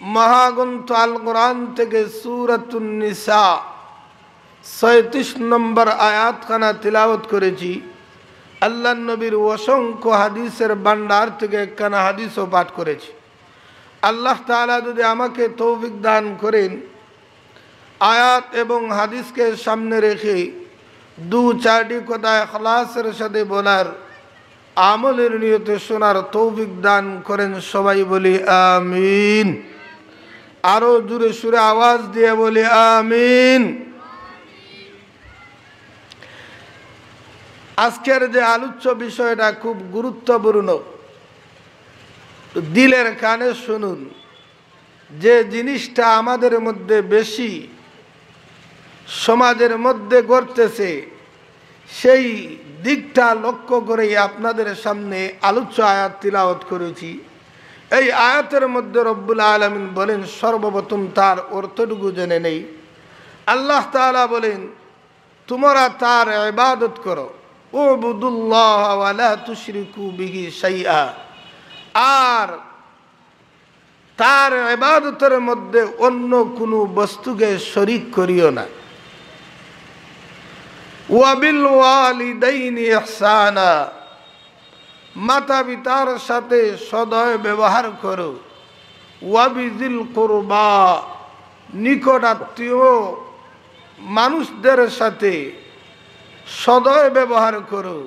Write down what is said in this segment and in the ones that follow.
মহাগ্রন্থ আল কোরআন থেকে সূরাতুন নিসা ৩৭ নম্বর আয়াতখানা তিলাওয়াত করেছি। আল্লাহ নবীর অসংখ্য হাদিসের ভান্ডার থেকে একখানা হাদিসও পাঠ করেছি। আল্লাহ তাআলা যদি আমাকে তৌফিক দান করেন, আয়াত এবং হাদিসকে সামনে রেখে দু চারটি কথা ইখলাসের সাথে বলার, আমলের নিয়তে শোনার তৌফিক দান করেন, সবাই বলি আমিন। আরো জোরে সুরে আওয়াজ দিয়ে বলি আমিন। আজকের যে আলোচ্য বিষয়টা খুব গুরুত্বপূর্ণ, দিলের কানে শুনুন। যে জিনিসটা আমাদের মধ্যে বেশি সমাজের মধ্যে ঘটতেছে, সেই দিকটা লক্ষ্য করেই আপনাদের সামনে আলোচ্য আয়াত তিলাওয়াত করেছি। এই আয়াতের মধ্যে রব্বুল আলামিন বলেন, সর্বপ্রথম তার অর্থটুকু জেনে নেই। আল্লাহ তাআলা বলেন, তোমরা তার ইবাদত করো, উবুদুল্লাহ ওয়া লা তুশরিকু বিহি শাইআ, আর তার ইবাদতের মধ্যে অন্য কোনো বস্তুকে শরীক করিও না। ওয়া বিল ওয়ালিদাইনি ইহসানা, মাতা পিতার সাথে সদয় ব্যবহার করো। ওয়া বিযিল কুরবা, নিকট আত্মীয় মানুষদের সাথে সদয় ব্যবহার করো।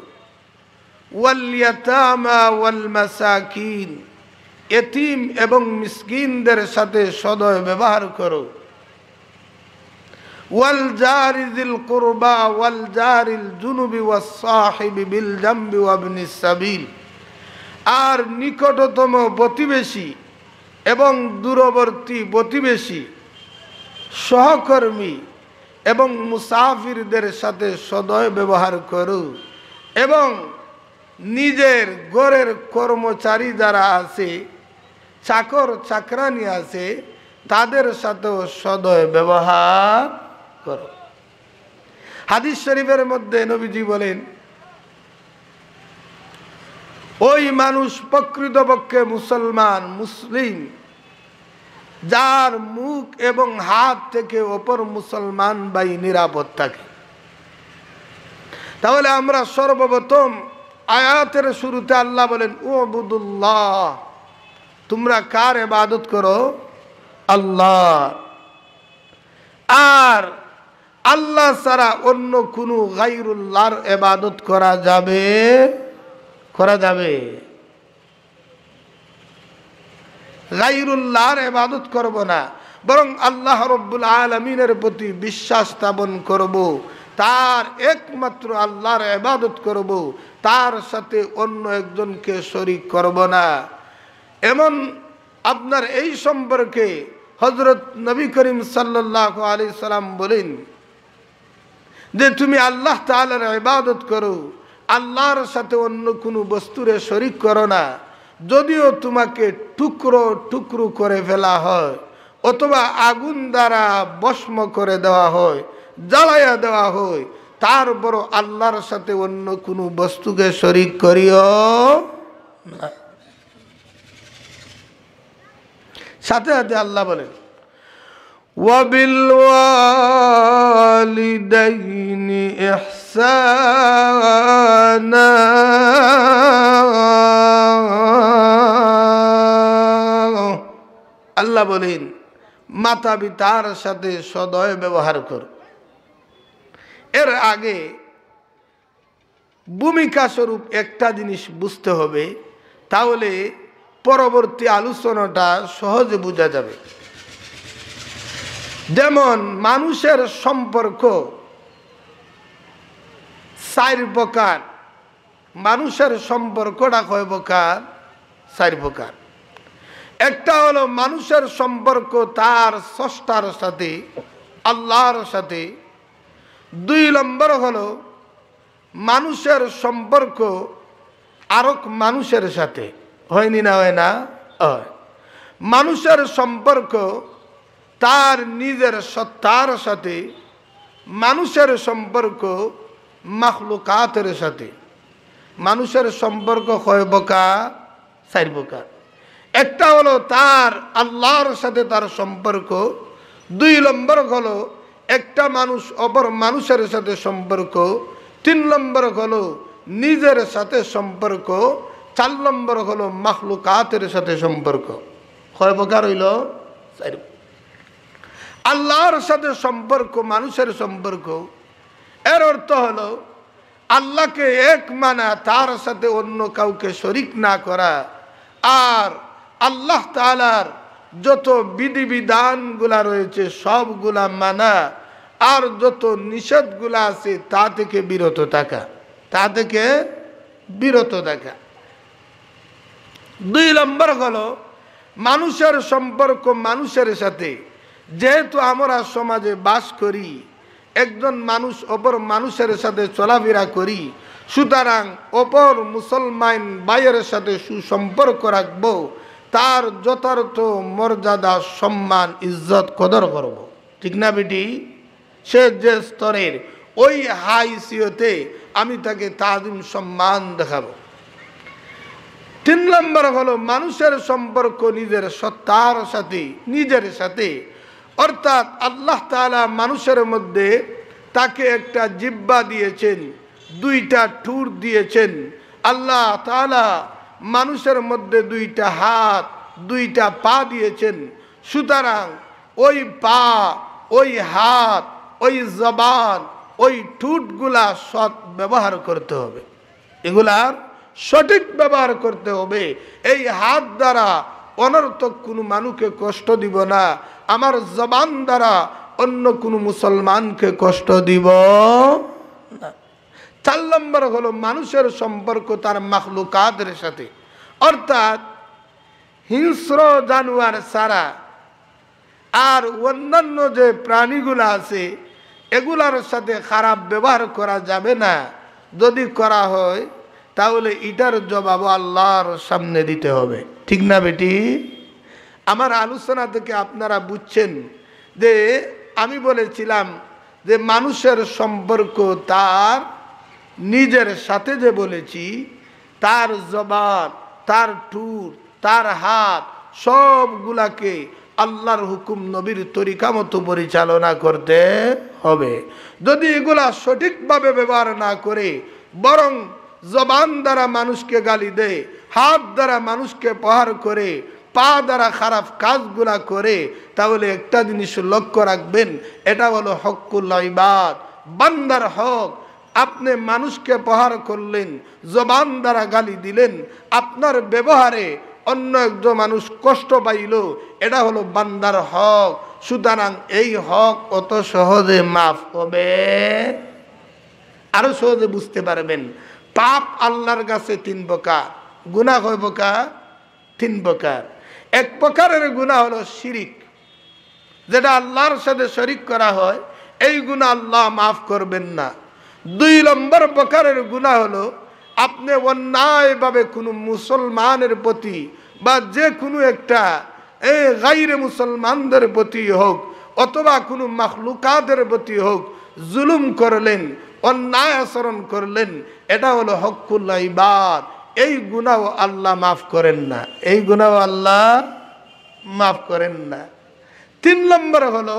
ওয়াল ইয়াতামা ওয়াল মাসাকিন, এতিম এবং মিসকিনদের সাথে সদয় ব্যবহার করো। ওয়াল জারি যিল কুরবা ওয়াল জারিল জুনুবি ওয়াস সাহিবি বিল জামবি ওয়া ইবনিস সাবিল, আর নিকটতম প্রতিবেশী এবং দূরবর্তী প্রতিবেশী, সহকর্মী এবং মুসাফিরদের সাথে সদয় ব্যবহার করো। এবং নিজের ঘরের কর্মচারী যারা আছে, চাকর চাকরানি আছে, তাদের সাথেও সদয় ব্যবহার করো। হাদিস শরীফের মধ্যে নবীজি বলেন, ওই মানুষ প্রকৃতপক্ষে মুসলমান, মুসলিম, যার মুখ এবং হাত থেকে অপর মুসলমান ভাই নিরাপদ থাকে। তাহলে আমরা সর্বপ্রথম আয়াতের শুরুতে আল্লাহ বলেন, উবুদুল্লাহ, তোমরা কার ইবাদত করো? আল্লাহ। আর আল্লাহ ছাড়া অন্য কোনো গায়রুল্লাহর ইবাদত করা যাবে? গায়রুল্লাহর ইবাদত করব না, বরং আল্লাহ রাব্বুল আলামিনের প্রতি বিশ্বাস স্থাপন করব, তার একমাত্র আল্লাহর ইবাদত করব, তার সাথে অন্য একজনকে শরীক করব না। এমন আপনার এই সম্পর্কে হযরত নবী করিম সাল্লাল্লাহু আলাইহি সাল্লাম বলেন যে তুমি আল্লাহ তাআলার ইবাদত করো, আল্লাহর সাথে অন্য কোনো বস্তুরে শরীক করো না। যদিও তোমাকে টুকরো টুকরো করে ফেলা হয়, অথবা আগুন দ্বারা ভস্ম করে দেওয়া হয়, জ্বালাইয়া দেওয়া হয়, তারপরও আল্লাহর সাথে অন্য কোনো বস্তুকে শরীক করিও না। সাথে সাথে আল্লাহ বলেন, ওয়াবিল ওয়ালিদাইনি ইহসানা, আল্লাহ বলেন মাতা পিতার সাথে সদয় ব্যবহার কর। এর আগে ভূমিকা স্বরূপ একটা জিনিস বুঝতে হবে, তাহলে পরবর্তী আলোচনাটা সহজে বোঝা যাবে। যেমন মানুষের সম্পর্ক চার প্রকার, মানুষের সম্পর্কটা কয় প্রকার? চার প্রকার। একটা হলো মানুষের সম্পর্ক তার স্রষ্টার সাথে, আল্লাহর সাথে। 2 নম্বর হলো মানুষের সম্পর্ক আরেক মানুষের সাথে। হয়নি না? হয় না? হয়। মানুষের সম্পর্ক তার নিজের সত্তার সাথে, মানুষের সম্পর্ক মাখলুকাতের সাথে। মানুষের সম্পর্ক কয় প্রকার? 4 প্রকার। একটা হলো তার আল্লাহর সাথে তার সম্পর্ক, 2 নম্বর হলো একটা মানুষ অপর মানুষের সাথে সম্পর্ক, 3 নম্বর হলো নিজের সাথে সম্পর্ক, 4 নম্বর হলো মাখলুকাতের সাথে সম্পর্ক। কয় প্রকার হইল? 4। আল্লাহর সাথে সম্পর্ক, মানুষের সম্পর্ক, এর অর্থ হলো আল্লাহকে এক মানা, তার সাথে অন্য কাউকে শরিক না করা, আর আল্লাহ তাআলার যত বিধিবিধানগুলা রয়েছে সবগুলা মানা, আর যত নিষেধগুলা আছে তা থেকে বিরত থাকা, তা থেকে বিরত থাকা। 2 নম্বর হলো মানুষের সম্পর্ক মানুষের সাথে। যেহেতু আমরা সমাজে বাস করি, একজন মানুষ অপর মানুষের সাথে চলাফেরা করি, সুতরাং অপর মুসলমান ভাইয়ের সাথে সুসম্পর্ক রাখবো, তার যথার্থ মর্যাদা, সম্মান, ইজ্জত, কদর করব। ঠিক না বেটি? সে যে স্তরের, ওই হাইসিয়তে আমি তাকে তাজিম সম্মান দেখাবো। 3 নম্বর হলো মানুষের সম্পর্ক নিজের সত্তার সাথে, নিজের সাথে। অর্থাৎ আল্লাহ তাআলা মানুষের মধ্যে তাকে একটা জিহ্বা দিয়েছেন, 2টা ঠোঁট দিয়েছেন। আল্লাহ তাআলা মানুষের মধ্যে 2টা হাত, 2টা পা দিয়েছেন। সুতরাং ওই পা, ওই হাত, ওই জবান, ওই ঠোঁটগুলা সৎ ব্যবহার করতে হবে, এগুলার সঠিক ব্যবহার করতে হবে। এই হাত দ্বারা অনর্থক কোনো মানুষকে কষ্ট দিব না, আমার জবান দ্বারা অন্য কোনো মুসলমানকে কষ্ট দিব না। 4 নম্বর হলো মানুষের সম্পর্ক তার মাখলুকাতের সাথে। অর্থাৎ হিংস্র জানোয়ার ছাড়া আর অন্যান্য যে প্রাণীগুলো আছে এগুলার সাথে খারাপ ব্যবহার করা যাবে না। যদি করা হয় তাহলে এটার জবাব আল্লাহর সামনে দিতে হবে। ঠিক না বেটি? আমার আলোচনা থেকে আপনারা বুঝছেন যে আমি বলেছিলাম যে মানুষের সম্পর্ক তার নিজের সাথে, যে বলেছি তার জবান, তার ঠোঁট, তার হাত সবগুলাকে আল্লাহর হুকুম, নবীর তরিকা মতো পরিচালনা করতে হবে। যদি এগুলা সঠিকভাবে ব্যবহার না করে বরং জবান দ্বারা মানুষকে গালি দেয়, হাত দ্বারা মানুষকে প্রহার করে, পা দ্বারা খারাপ কাজগুলা করে, তাহলে একটা জিনিস লক্ষ্য রাখবেন, এটা হলো হকুল ইবাদ, বান্দার হক। আপনি মানুষকে প্রহার করলেন, জবান দ্বারা গালি দিলেন, আপনার ব্যবহারে অন্য একজন মানুষ কষ্ট পাইল, এটা হলো বান্দার হক। সুতরাং এই হক অত সহজে মাফ হবে। আরো সহজে বুঝতে পারবেন, পাপ আল্লাহর কাছে 3 প্রকার, গুনাহ কয় প্রকার? 3 প্রকার। 1 প্রকারের গুনাহ হলো শিরিক, যেটা আল্লাহর সাথে শরিক করা হয়, এই গুনাহ আল্লাহ মাফ করবেন না। 2 নম্বর প্রকারের গুনাহ হলো আপনি অন্যায়ভাবে কোনো মুসলমানের প্রতি বা যে কোনো একটা গায়রে মুসলমানদের প্রতি হোক অথবা কোনো মাখলুকাতের প্রতি হোক জুলুম করলেন, অন্যায় আচরণ করলেন, এটা হলো হকুল ইবাদ। এই গুনাহ আল্লাহ মাফ করেন না, এই গুনাহ আল্লাহ মাফ করেন না। 3 নম্বর হলো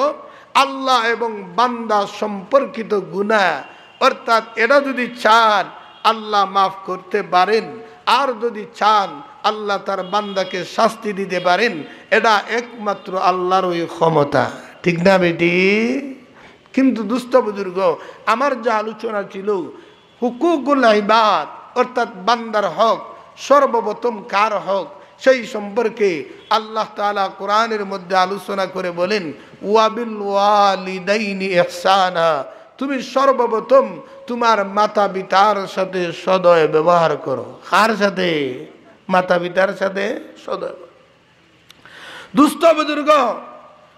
আল্লাহ এবং বান্দা সম্পর্কিত গুনাহ। অর্থাৎ এটা যদি চান আল্লাহ মাফ করতে পারেন, আর যদি চান আল্লাহ তার বান্দাকে শাস্তি দিতে পারেন। এটা একমাত্র আল্লাহর ওই ক্ষমতা। ঠিক না বেটি? কিন্তু দুস্থ বুজুর্গ, আমার যে আলোচনা ছিল হুকুকুল ইবাদ, অর্থাৎ বান্দার হক সর্বপ্রথম কার হক, সেই সম্পর্কে আল্লাহ তাআলা কোরআনের মধ্যে আলোচনা করে বলেন, ওয়াবিল ওয়ালিদাইনি ইহসানা, তুমি সর্বপ্রথম তোমার মাতা পিতার সাথে সদয় ব্যবহার করো। কার সাথে? মাতা পিতার সাথে সদয়। দুস্থ বুজুর্গ,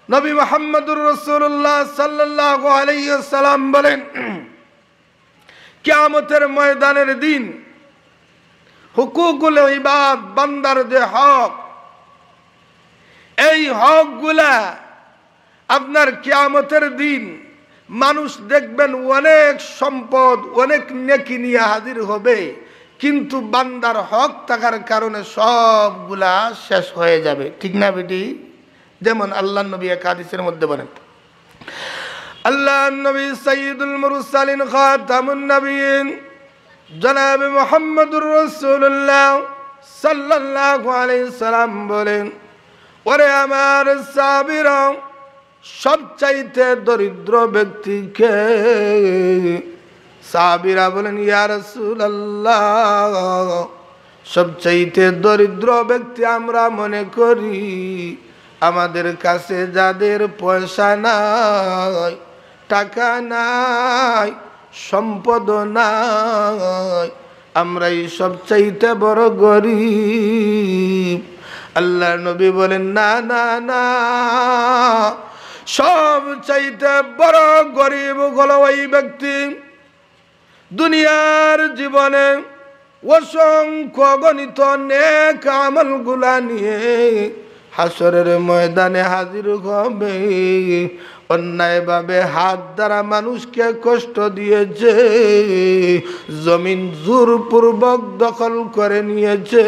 নবী মুহাম্মদুর রাসূলুল্লাহ সাল্লাল্লাহু আলাইহি ওয়াসাল্লাম বলেন, কিয়ামতের ময়দানের দিন হুকুকুল ইবাদ, বান্দার যে হক, এই হকগুলা আপনার কিয়ামতের দিন মানুষ দেখবেন অনেক সম্পদ, অনেক নেকি নিয়ে হাজির হবে, কিন্তু বান্দার হক থাকার কারণে সবগুলা শেষ হয়ে যাবে, ঠিক না বেটি? যেমন আল্লাহ নবী এক হাদিসের মধ্যে বলেন, আল্লাহ নবী সাইয়্যিদুল মুরসালিন খাতামুন নবিয়্যিন জনাব মুহাম্মদুর রাসূলুল্লাহ সাল্লাল্লাহু আলাইহি সাল্লাম বলেন, ওরে আমার সাহাবীরা, সবচাইতে দরিদ্র ব্যক্তিকে? সাহাবীরা বলেন, ইয়া রাসূলুল্লাহ, সবচাইতে দরিদ্র ব্যক্তি আমরা মনে করি আমাদের কাছে যাদের পয়সা নাই, টাকা নাই, সম্পদ নাই, আমরাই সবচাইতে বড় গরিব। আল্লাহ নবী বলেন, না না না, সবচাইতে বড় গরিব হলো ওই ব্যক্তি দুনিয়ার জীবনে অসংখ্য গণিত নেক আমলগুলা নিয়ে হাসরের ময়দানে হাজির হবে। অন্যায়ভাবে হাত দ্বারা মানুষকে কষ্ট দিয়েছে, জমিন জোরপূর্বক দখল করে নিয়েছে,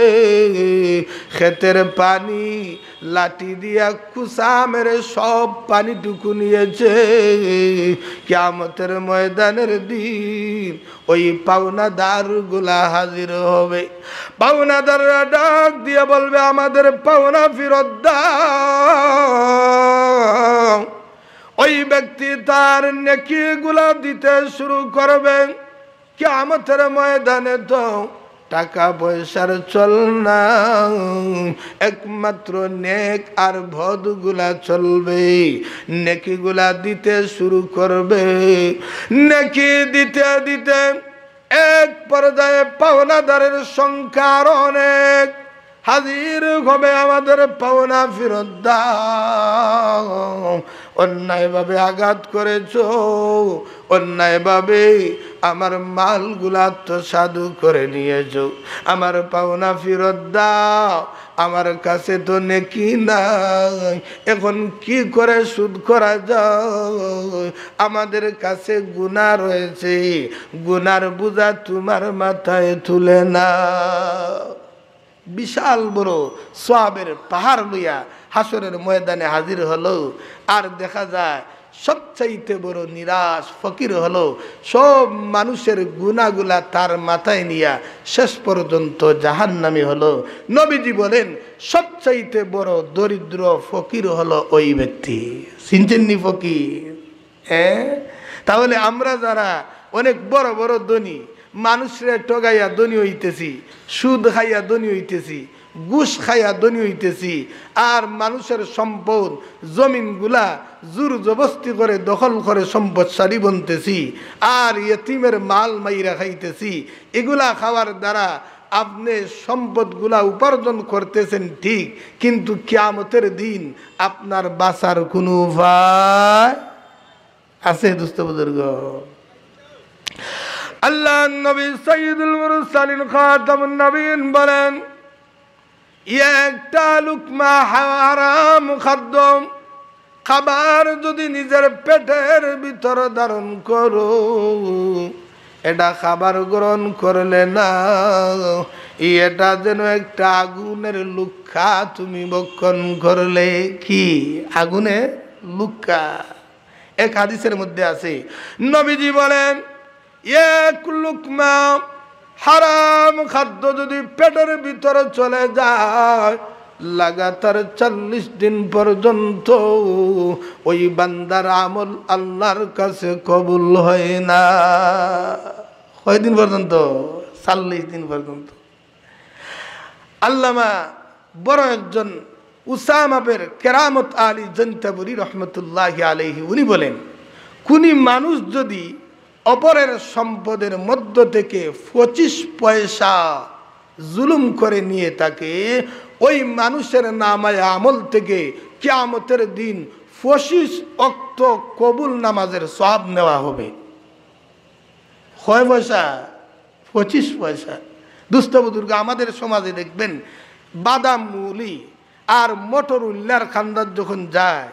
ক্ষেতের পানি লাঠি দিয়া কুসা মেরে সব পানিটুকু নিয়েছে। কিয়ামতের ময়দানের দিন ওই পাওনাদারগুলা হাজির হবে। পাওনাদাররা ডাক দিয়ে বলবে, আমাদের পাওনা ফেরত দাও। ওই ব্যক্তি তার নেকিগুলা দিতে শুরু করবে। কিয়ামতের ময়দানে তো টাকা পয়সার চল না, একমাত্র নেক আর ভদগুলা চলবে। নেকিগুলা দিতে শুরু করবে। নেকি দিতে দিতে এক পর্যায়ে পাওনাদারের সংখ্যা অনেক হাজির হবে। আমাদের পাওনা ফেরত দাও। অন্যায়ভাবে আঘাত করেছো, অন্যায়ভাবে আমার মালগুলা আত্মসাৎ করে নিয়েছো, আমার পাওনা ফেরত দাও। আমার কাছে তো নেকি নাই, এখন কি করে সুদ করা যায়? আমাদের কাছে গুনাহ রয়েছে, গুনার বোঝা তোমার মাথায় তুলে না। বিশাল বড় সওয়াবের পাহাড় লইয়া হাসরের ময়দানে হাজির হলো। আর দেখা যায় সবচাইতে বড় নিরাশ ফকির হলো, সব মানুষের গুনাহগুলা তার মাথায় নিয়া শেষ পর্যন্ত জাহান্নামী হলো। নবীজি বলেন, সবচাইতে বড় দরিদ্র ফকির হলো ওই ব্যক্তি। চিনছেননি ফকির? তাহলে আমরা যারা অনেক বড় বড় ধনী, মানুষরে ঠগাইয়া ধনী হইতেছি, সুদ খাইয়া ধনী হইতেছি, ঘুষ খাইয়া ধনী হইতেছি, আর মানুষের সম্পদ জমিনগুলা জোর জবস্তি করে দখল করে সম্পদশালী বনতেছি, আর ইয়েতিমের মাল মাইরা খাইতেছি। এগুলা খাওয়ার দ্বারা আপনি সম্পদগুলা উপার্জন করতেছেন ঠিক, কিন্তু কিয়ামতের দিন আপনার বাঁচার কোনো উপায় আছে? দোস্ত বুজুর্গ, আল্লাহ নবী সাইয়্যিদুল মুরসালিন খাতামুন নবিয়্যিন বলেন, একটা লুকমা হারাম খাদ্য খাবার যদি নিজের পেটের ভিতর ধারণ করো, এটা খাবার গ্রহণ করলে না, এটা যেন একটা আগুনের লুক্ষা তুমি ভক্ষণ করলে। কি আগুনের লুক্ষা? এক হাদিসের মধ্যে আছে, নবীজি বলেন, এক লুকমা হারাম খাদ্য যদি পেটের ভিতরে চলে যায়, লাগাতার 40 দিন পর্যন্ত ওই বান্দার আমল আল্লাহর কাছে কবুল হয় না। কয়দিন পর্যন্ত? 40 দিন পর্যন্ত। আল্লামা বড় একজন উসামা বিন কেরামত আলী জনতাবুরি রহমতুল্লাহি আলাইহি উনি বলেন, কোনি মানুষ যদি অপরের সম্পদের মধ্য থেকে 25 পয়সা জুলুম করে নিয়ে থাকে, ওই মানুষের নামায় আমল থেকে কিয়ামতের দিন 25 ওয়াক্ত কবুল নামাজের সওয়াব নেওয়া হবে। কয় পয়সা? 25 পয়সা। দুস্থ বুজুর্গ, আমাদের সমাজে দেখবেন বাদাম মুলি আর মটর উল্লার খান্দার যখন যায়,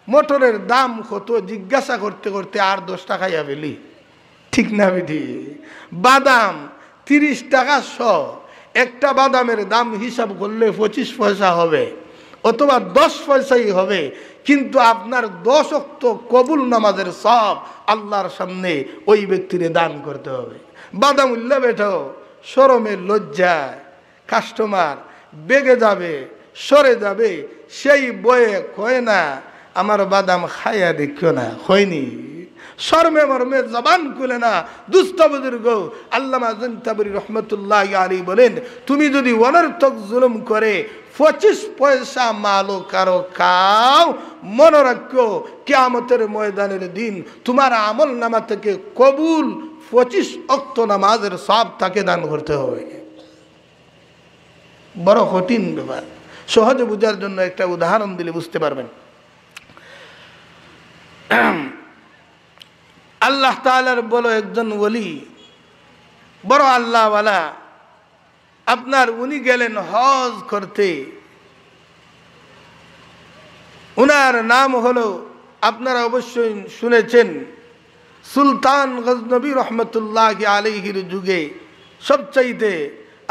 মটরের দাম কত জিজ্ঞাসা করতে করতে আর 10 টাকা খাইয়া ফেলি, ঠিক না বিধি? বাদাম 30 টাকা শ, একটা বাদামের দাম হিসাব করলে 25 পয়সা হবে অথবা 10 পয়সাই হবে, কিন্তু আপনার 10 ওয়াক্ত কবুল নামাজের সব আল্লাহর সামনে ওই ব্যক্তির দান করতে হবে। বাদাম উল্লা বেঠো শরমে লজ্জায় কাস্টমার বেগে যাবে, সরে যাবে, সেই বয়ে কয় না আমার বাদাম খাইয়া দেখিও না, হয়নি শর্মে মর্মে জবান খুলে না। দুস্থ বুজুর্গ আল্লামা জুনতাবরি রহমতুল্লাহ আলী বলেন, তুমি যদি অনর্থক জুলুম করে 25 পয়সা মালও কারো খাও, মনে রাখো কিয়ামতের ময়দানের দিন তোমার আমল নামা থেকে কবুল 25 ওয়াক্ত নামাজের সব তাকে দান করতে হবে। বড় কঠিন ব্যাপার। সহজে বোঝার জন্য একটা উদাহরণ দিলে বুঝতে পারবেন। আল্লাহ তাআলার বড় একজন ওলি, বড় আল্লাহওয়ালা, আপনার উনি গেলেন হজ করতে। উনার নাম হলো, আপনারা অবশ্যই শুনেছেন, সুলতান গজনবী রহমতুল্লাহ আলাইহির যুগে সবচাইতে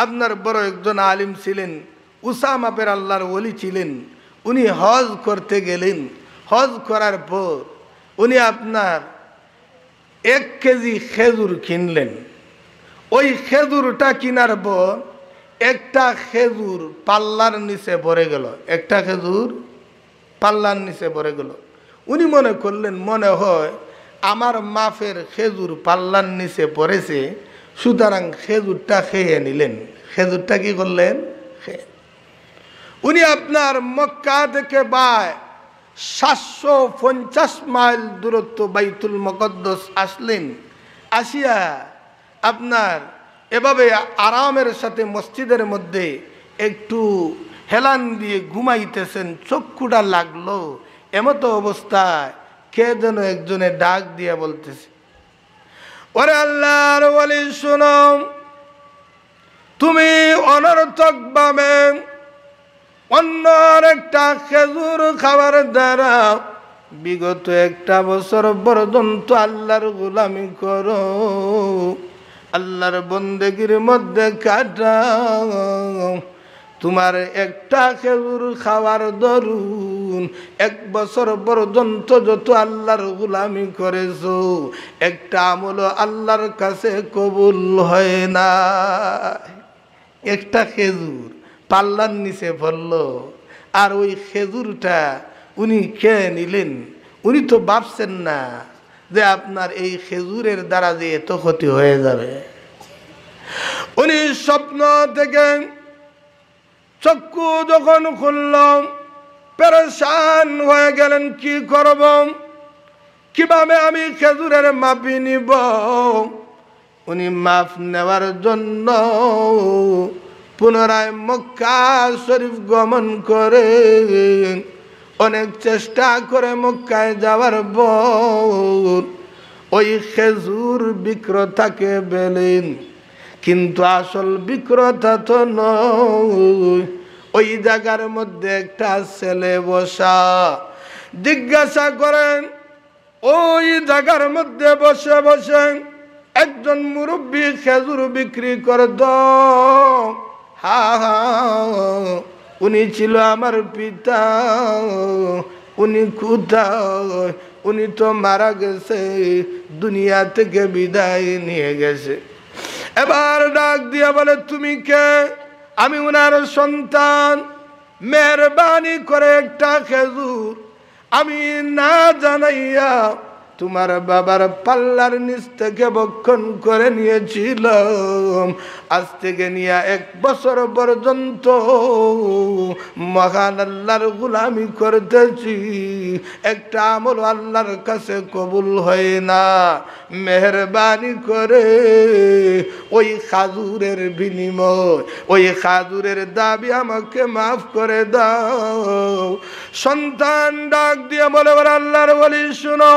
আপনার বড় একজন আলিম ছিলেন, উসামা বিন আল্লাহর ওলি ছিলেন। উনি হজ করতে গেলেন। হজ করার পর উনি আপনার 1 কেজি খেজুর কিনলেন। ওই খেজুরটা কেনার পর একটা খেজুর পাল্লার নিচে পড়ে গেল, একটা খেজুর পাল্লার নিচে পড়ে গেল। উনি মনে করলেন, মনে হয় আমার মাফের খেজুর পাল্লার নিচে পড়েছে, সুতরাং খেজুরটা খেয়ে নিলেন। খেজুরটা কি করলেন? উনি আপনার মক্কা থেকে 750 মাইল দূরত্ব বাইতুল মুকদ্দাস আসলেন। আসিয়া আপনার এভাবে আরামের সাথে মসজিদের মধ্যে একটু হেলান দিয়ে ঘুমাইতেছেন, চক্ষুটা লাগলো। এমতো অবস্থায় কে যেন একজনে ডাক দিয়ে বলতেছে, ওরে আল্লাহর ওলি শোনো, তুমি অনর্থক ভাবে অন্য আরেকটা খেজুর খাবার দ্বারা বিগত 1 বছর পর্যন্ত আল্লাহর গোলামি করো, আল্লাহর বন্দেগীর মধ্যে কাটাও। তোমার একটা খেজুর খাওয়ার দরুন 1 বছর পর্যন্ত যত আল্লাহর গোলামি করেছো, একটা আমল আল্লাহর কাছে কবুল হয় না। একটা খেজুর পাল্লার নিচে পড়ল, আর ওই খেজুরটা উনি খেয়ে নিলেন। উনি তো ভাবছেন না যে আপনার এই খেজুরের দ্বারা যে এত ক্ষতি হয়ে যাবে। উনি স্বপ্ন থেকে চক্ষু যখন খুললাম, পেরেশান হয়ে গেলেন, কি করব, কিভাবে আমি খেজুরের মাপি নিব। উনি মাপ নেওয়ার জন্য পুনরায় মক্কা শরীফ গমন করে অনেক চেষ্টা করে মক্কায় যাওয়ার পর ওই খেজুর বিক্রেতাকে বলেন, কিন্তু আসল বিক্রেতা তো নয়। ওই জায়গার মধ্যে একটা ছেলে বসা। জিজ্ঞাসা করেন, ওই জায়গার মধ্যে বসে বসে একজন মুরব্বী খেজুর বিক্রি করে দাও। হা হা, উনি ছিল আমার পিতা। উনি কোথায়? উনি তো মারা গেছে, দুনিয়া থেকে বিদায় নিয়ে গেছে। এবার ডাক দিয়া বলে, তুমি কে? আমি উনার সন্তান। মেহরবানি করে একটা খেজুর আমি না জানাইয়া তোমার বাবার পাল্লার নিচ থেকে ভক্ষণ করে নিয়েছিলাম। আজ থেকে নিয়ে 1 বছর পর্যন্ত মহান আল্লাহর গোলামি করতেছি, একটা আমল আল্লাহর কাছে কবুল হয় না। মেহরবানি করে ওই খাজুরের বিনিময়, ওই খাজুরের দাবি আমাকে মাফ করে দাও। সন্তান ডাক দিয়ে বলে, আল্লাহর ওলি শুনো,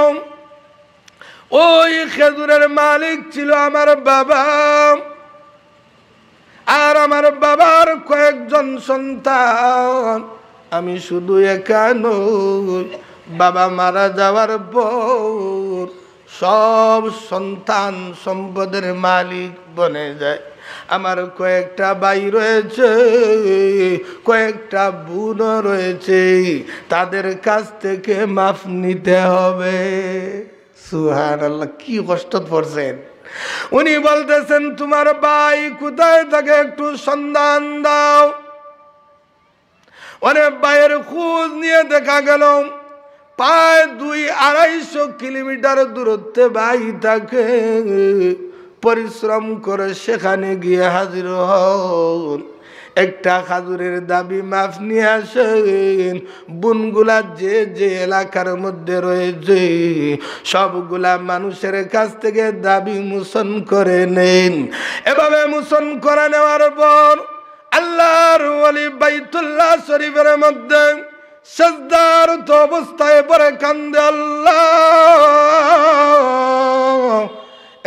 ওই খেজুরের মালিক ছিল আমার বাবা, আর আমার বাবার কয়েকজন সন্তান। আমি শুধু একা নই, বাবা মারা যাওয়ার পর সব সন্তান সম্পদের মালিক বনে যায়। আমার কয়েকটা ভাই রয়েছে, কয়েকটা বোন রয়েছে, তাদের কাছ থেকে মাফ নিতে হবে। সুবহানাল্লাহ, কি কষ্ট পড়ছেন। উনি বলতেছেন তোমার ভাই কোথায় থাকে একটু সন্ধান দাও। অনেক ভাইয়ের খোঁজ নিয়ে দেখা গেল প্রায় 200-250 কিলোমিটার দূরত্বে ভাই থাকে। পরিশ্রম করে সেখানে গিয়ে হাজির হন, একটা খাজুরের দাবি মাফ নিয়ে আসেন। বুনগুলা যে যে এলাকার মধ্যে রয়েছে সবগুলা মানুষের কাছ থেকে দাবি মোচন করে নেন। এভাবে মোচন করে নেওয়ার পর আল্লাহর ওলি বাইতুল্লাহ শরীফের মধ্যে সিজদারত অবস্থায় পড়ে কান্দে, আল্লাহ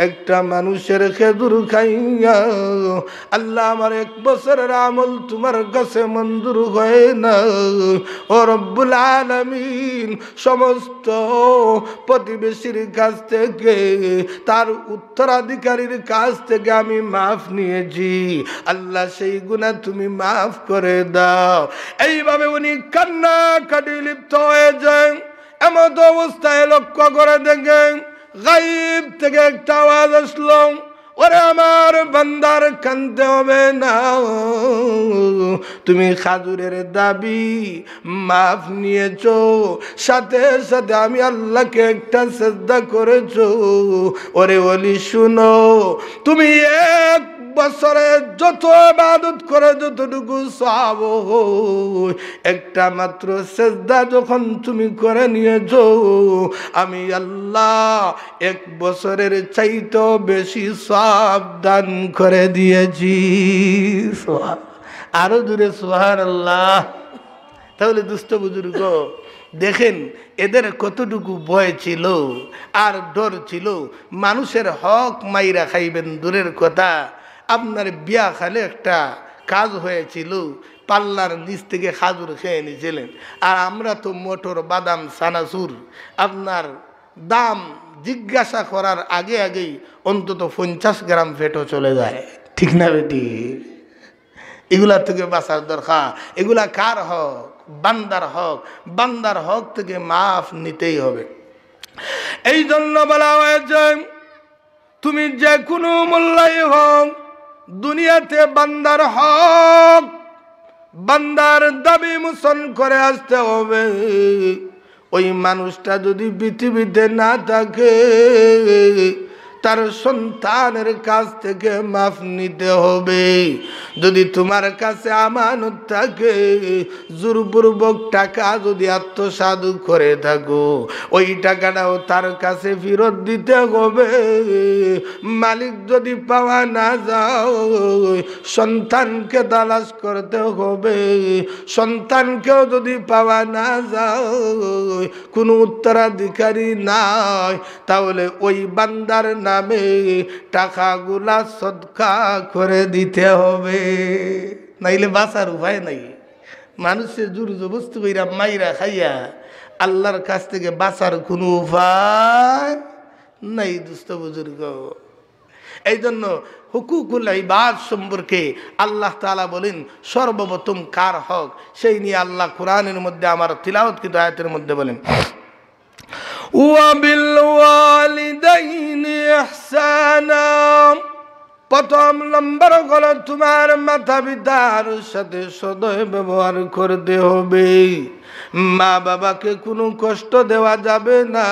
একটা মানুষের খেজুর খাইয়া আল্লাহ আমার 1 বছরের আমল তোমার কাছে মঞ্জুর হয় না। ও রব্বুল আলামিন, সমস্ত প্রতিবেশীর কাছ থেকে, তার উত্তরাধিকারীর কাছ থেকে আমি মাফ নিয়েছি, আল্লাহ সেই গুনাহ তুমি মাফ করে দাও। এইভাবে উনি কান্নাকাটি লিপ্ত হয়ে যায়। এমন অবস্থায় লক্ষ্য করে দেখেন গায়েব থেকে একটা আওয়াজ আসলো, ওরে আমার বান্দার কাঁদতে হবে না, তুমি খাজুরের দাবি মাফ নিয়েছো, সাথে সাথে আমি আল্লাহকে একটা সিজদা করেছো। ওরে ওলি শুনো, তুমি 1 বছরে যত ইবাদত করে যতটুকু সওয়াব হয়, একটা মাত্র সিজদা যখন তুমি করে নিয়েছো, আমি আল্লাহ 1 বছরের চাইতেও বেশি সওয়াব দান করে দিয়েছি। আরো দূরে সুবহানাল্লাহ। তাহলে দুস্থ বুজুর্গ দেখেন এদের কতটুকু ভয় ছিল আর ডর ছিল। মানুষের হক মাইরা খাইবেন দূরের কথা, আপনার বিয়া খালে একটা কাজ হয়েছিল, পাল্লার নিচ থেকে খাজুর খেয়ে নিয়েছিলেন। আর আমরা তো মোটর, বাদাম, সানাসুর আপনার দাম জিজ্ঞাসা করার আগে আগেই অন্তত 50 গ্রাম ফেটো চলে যায়, ঠিক না বেটি? এগুলা থেকে বাঁচার দরকার। এগুলা কার হক? বান্দার হক। বান্দার হক থেকে মাফ নিতেই হবে। এই জন্য বলা হয়েছে তুমি যে কোনো মূল্যাই হোক, দুনিয়াতে বান্দার হক, বান্দার দাবি মোচন করে আসতে হবে। ওই মানুষটা যদি পৃথিবীতে না থাকে, তার সন্তানের কাছ থেকে মাফ নিতে হবে। যদি তোমার কাছে আমানত থাকে, জোরপূর্বক টাকা যদি আত্মসাৎ করে থাকো, ওই টাকাটাও তার কাছে ফেরত দিতে হবে। মালিক যদি পাওয়া না যাও, সন্তানকে তালাশ করতে হবে। সন্তানকেও যদি পাওয়া না যাও, কোনো উত্তরাধিকারী নাই, তাহলে ওই বান্দার নামে টাকাগুলা সদকা করে দিতে হবে, নাইলে বাঁচার উপায় নাই। মানুষের জোর জবরদস্তি কইরা মাইরা খাইয়া আল্লাহর কাছ থেকে বাঁচার কোনো উপায় নাই দুস্থ বুজুর্গ। এই জন্য হুকুকুল ইবাদ সম্পর্কে আল্লাহ তাআলা বলেন সর্বপ্রথম কার হক, সেই নিয়ে আল্লাহ কোরআনের মধ্যে আমার তিলাওয়াতকৃত আয়াতের মধ্যে বলেন ওয়াবিল ওয়ালিদাইনি ইহসানা। প্রথম নম্বর হলো তোমার মাতা পিতার সাথে সদয় ব্যবহার করতে হবে। মা বাবাকে কোনো কষ্ট দেওয়া যাবে না।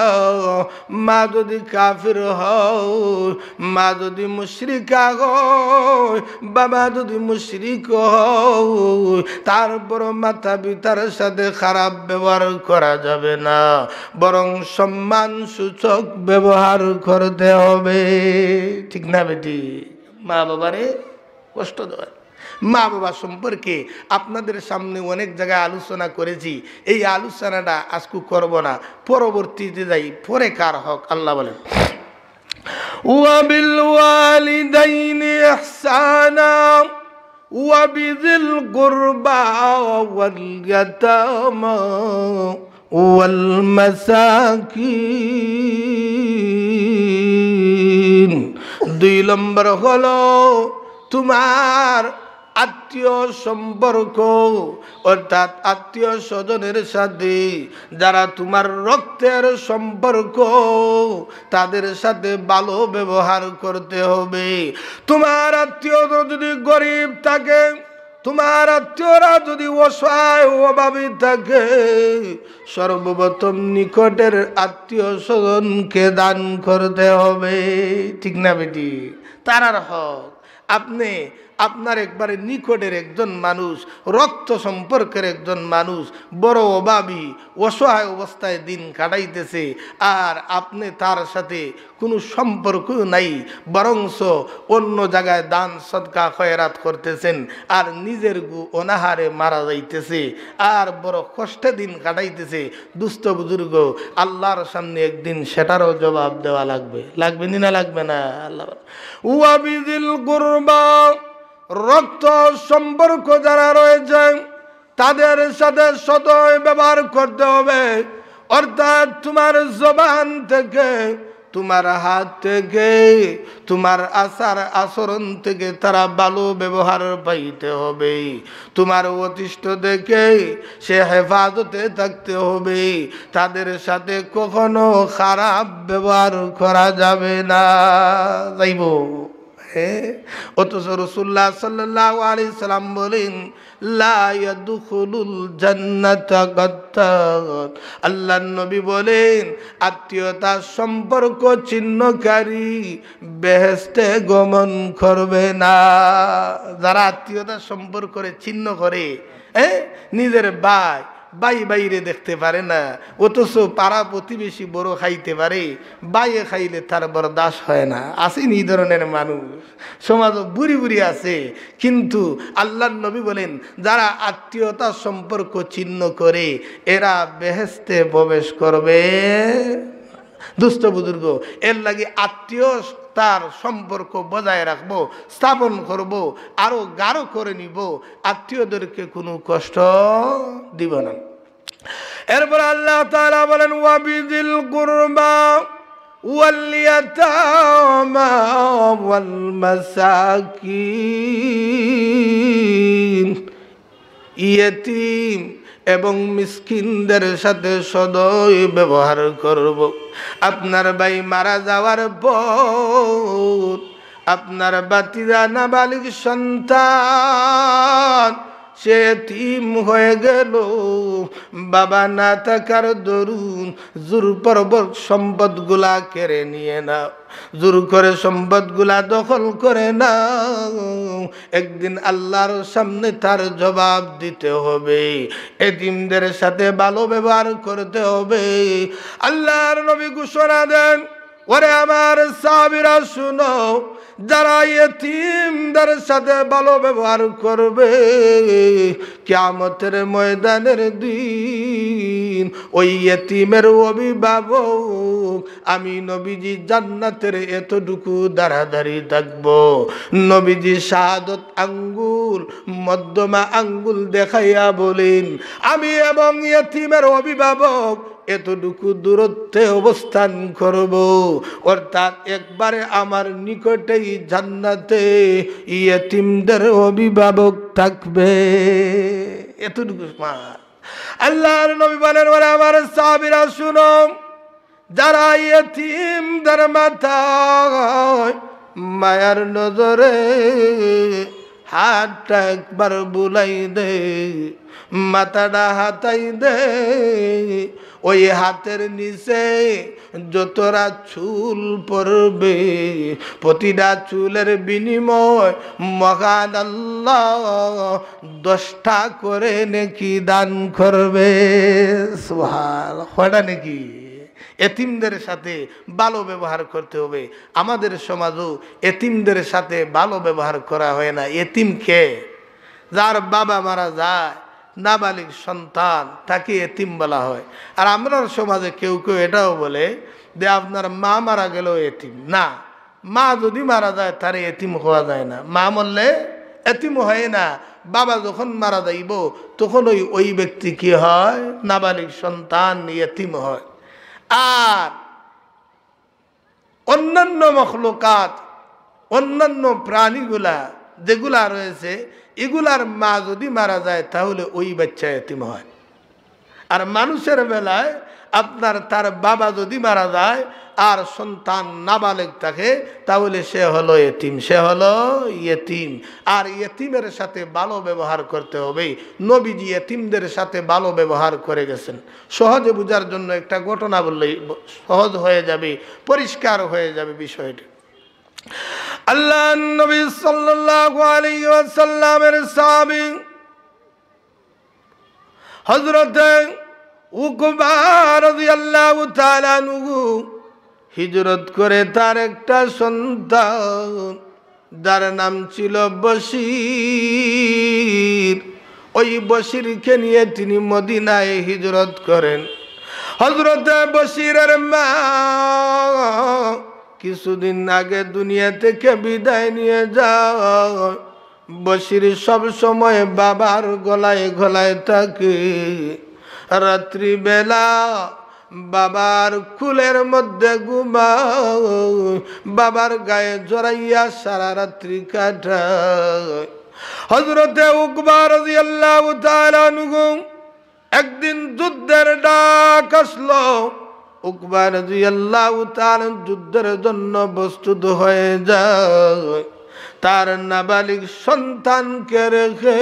মা যদি কাফির হয়, মা যদি মুশরিকা হয়, বাবা যদি মুশরিক হয়, তারপর মাতা পিতার সাথে খারাপ ব্যবহার করা যাবে না, বরং সম্মান সূচক ব্যবহার করতে হবে, ঠিক না বেটি? মা বাবারে কষ্ট দেওয়া। মা বাবা সম্পর্কে আপনাদের সামনে অনেক জায়গায় আলোচনা করেছি, এই আলোচনাটা আজকে করব না, পরবর্তীতে যাই। পরে কার হক আল্লাহ বলেন ওয়াবিল ওয়ালিদাইনি ইহসানা ওয়াবিযিল কুরবা ওয়াল ইয়াতামা ওয়াল মাসাকিন। 2 নম্বর হলো তোমার আত্মীয় সম্পর্ক অর্থাৎ আত্মীয় স্বজনের সাথে যারা তোমার রক্তের সম্পর্ক তাদের সাথে ভালো ব্যবহার করতে হবে। তোমার আত্মীয় যদি গরিব থাকে, তোমার আত্মীয়রা যদি অসহায় অভাবী থাকে, সর্বপ্রথম নিকটের আত্মীয় স্বজনকে দান করতে হবে। ঠিক না বেটি? তারার হক আপনি আপনার একবারে নিকটের একজন মানুষ, রক্ত সম্পর্কের একজন মানুষ বড় অভাবী অসহায় অবস্থায় দিন কাটাইতেছে, আর আপনি তার সাথে কোনো সম্পর্ক নাই, বরংস অন্য জায়গায় দান সদকা খয়রাত করতেছেন, আর নিজের অনাহারে মারা যাইতেছে, আর বড় কষ্টে দিন কাটাইতেছে। দুস্থ বুজুর্গ, আল্লাহর সামনে একদিন সেটারও জবাব দেওয়া লাগবে। লাগবে না? লাগবে না? আল্লাহ ওয়াবিদিল কুরবা, রক্ত সম্পর্ক যারা রয়েছে তাদের সাথে সদয় ব্যবহার করতে হবে। অর্থাৎ তোমার জবান থেকে, তোমার হাত থেকে, তোমার আচার আচরণ থেকে তারা ভালো ব্যবহার পাইতে হবে। তোমার অতিষ্ঠ দেখে সে হেফাজতে থাকতে হবে। তাদের সাথে কখনো খারাপ ব্যবহার করা যাবে না। যাইব? অথচ রাসূলুল্লাহ সাল্লাল্লাহু আলাইহি সাল্লাম বলেন, লা ইয়াদখুলুল জান্নাতা গাত্তাত। আল্লাহর নবী বলেন, আত্মীয়তা সম্পর্ক ছিন্নকারী বেহেশতে গমন করবে না। যারা আত্মীয়তা সম্পর্ক ছিন্ন করে, নিজের বাইরে দেখতে পারে না, অথচ পাড়া প্রতিবেশী বড় খাইতে পারে, বাইয়ে খাইলে তার বরদাস্ত হয় না। আসেনি এই ধরনের মানুষ? সমাজ বুড়ি বুড়ি আছে। কিন্তু আল্লাহর নবী বলেন, যারা আত্মীয়তা সম্পর্ক ছিন্ন করে এরা বেহেশতে প্রবেশ করবে। দুস্থ বুজুর্গ, এর লাগে আত্মীয়তার সম্পর্ক বজায় রাখবো, স্থাপন করব, আরো গাঢ় করে নিব, আত্মীয়দেরকে কোনো কষ্ট দিব না। এরপর আল্লাহ তাআলা বলেন, ওয়াবিদিল কুরবা ওয়াল ইয়াতামা ওয়াল মাসাকিন, ইয়েতিম এবং মিসকিনদের সাথে সদয় ব্যবহার করব। আপনার ভাই মারা যাওয়ার পর আপনার বাতিজা নাবালিগ সন্তান সে এতিম হয়ে গেল, বাবা না থাকার দরুন জোর পূর্বক সম্পদগুলা কেড়ে নিয়ে নাও, জোর করে সম্পদগুলা দখল করে নাও। একদিন আল্লাহর সামনে তার জবাব দিতে হবে। এতিমদের সাথে ভালো ব্যবহার করতে হবে। আল্লাহর নবী ঘোষণা দেন, ওরে আমার সাহাবীরা শুনো, যারা ইয়েতিমদের সাথে ভালো ব্যবহার করবে, কিয়ামতের ময়দানের দিন ওই ইয়েতিমের অভিভাবক আমি নবীজি জান্নাতের এতটুকু দাঁড়াদাঁড়ি থাকব। নবীজি শাহাদত আঙ্গুল, মধ্যমা আঙ্গুল দেখাইয়া বলেন, আমি এবং ইয়েতিমের অভিভাবক এতটুকু দূরত্বে অবস্থান করব। অর্থাৎ একবারে আমার নিকটেই জান্নাতে ইয়েতিমদের অভিভাবক থাকবে। এতটুকু আল্লাহর নবী বলেন, ওরে আমার সাহাবীরা শুনো, যারা ইয়েতিমদের মাথায় মায়ার নজরে হাতটা একবার বুলাই দে, মাথাটা হাতাই দে, ওই হাতের নিচে যতটা চুল পড়বে, প্রতিটা চুলের বিনিময় মহান আল্লাহ 10টা করে নেকি দান করবে। সুবহানাল্লাহ। কয়টা নেকি? এতিমদের সাথে ভালো ব্যবহার করতে হবে। আমাদের সমাজও এতিমদের সাথে ভালো ব্যবহার করা হয় না। এতিম কে? যার বাবা মারা যায়, নাবালিগ সন্তান, তাকে এতিম বলা হয়। আর আমরা সমাজে কেউ কেউ এটাও বলে যে আপনার মা মারা গেলেও এতিম না, মা যদি মারা যায় তারে এতিম হওয়া যায় না, মা মরলে এতিম হয় না। বাবা যখন মারা যাইব তখন ওই ব্যক্তি কি হয়? নাবালিগ সন্তান এতিম হয়। আর অন্যান্য মখলুকাত, অন্যান্য প্রাণীগুলা যেগুলা রয়েছে এগুলার মা যদি মারা যায় তাহলে ওই বাচ্চা এতিম হয়। আর মানুষের বেলায় আপনার তার বাবা যদি মারা যায় আর সন্তান নাবালেগ থাকে তাহলে সে হলো এতিম, সে হলো ইয়েতিম। আর ইয়েতিমের সাথে ভালো ব্যবহার করতে হবে। নবীজি ইয়েতিমদের সাথে ভালো ব্যবহার করে গেছেন। সহজে বোঝার জন্য একটা ঘটনা বললেই সহজ হয়ে যাবে, পরিষ্কার হয়ে যাবে বিষয়টা। আল্লাহ নবী সাল্লাল্লাহু আলাইহি ওয়াসাল্লামের সাহাবী হযরত উকবা রাদিয়াল্লাহু তাআলা আনহু হিজরত করে তার একটা সন্তান যার নাম ছিল বশির, ওই বশিরকে নিয়ে তিনি মদিনায় হিজরত করেন। হযরত বশিরের মা কিছুদিন আগে দুনিয়া থেকে বিদায় নিয়ে যায়। বশির সব সময় বাবার গলায় গলায় থাকে। রাত্রিবেলা বাবার কুলের মধ্যে ঘুমায়, বাবার গায়ে জড়াইয়া সারা রাত্রি কাটায়। হযরতে উকবা রাদিয়াল্লাহু তাআলা আনহু একদিন যুদ্ধের ডাক আসলো। উকবা রাদিয়াল্লাহু তাআলা যুদ্ধের জন্য প্রস্তুত হয়ে যায়। তার নাবালিগ সন্তানকে রেখে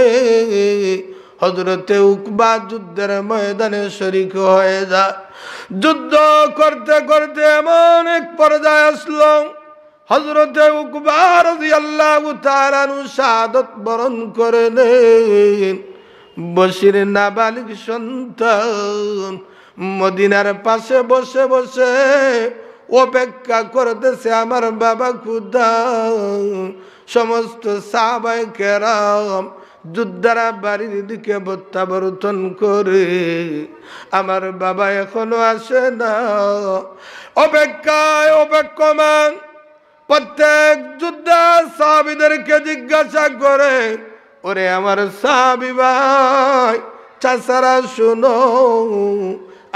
হযরতে উকবা যুদ্ধের ময়দানে শরীক হয়ে যায়। যুদ্ধ করতে করতে এমন এক পর্যায়ে আসলো হযরতে উকবা রাদিয়াল্লাহু তাআলা শাহাদাত বরণ করে নেন। বশির নাবালিগ সন্তান মদিনার পাশে বসে বসে অপেক্ষা করতেছে আমার বাবা কোথায়। সমস্ত সাহাবায়ে কেরাম যোদ্ধারা বাড়ির দিকে প্রত্যাবর্তন করে, আমার বাবা এখনো আসে না। অপেক্ষায় অপেক্ষমান প্রত্যেক যোদ্ধা সাহাবীদেরকে জিজ্ঞাসা করে, ওরে আমার সাহাবী ভাই চাচারা শোনো,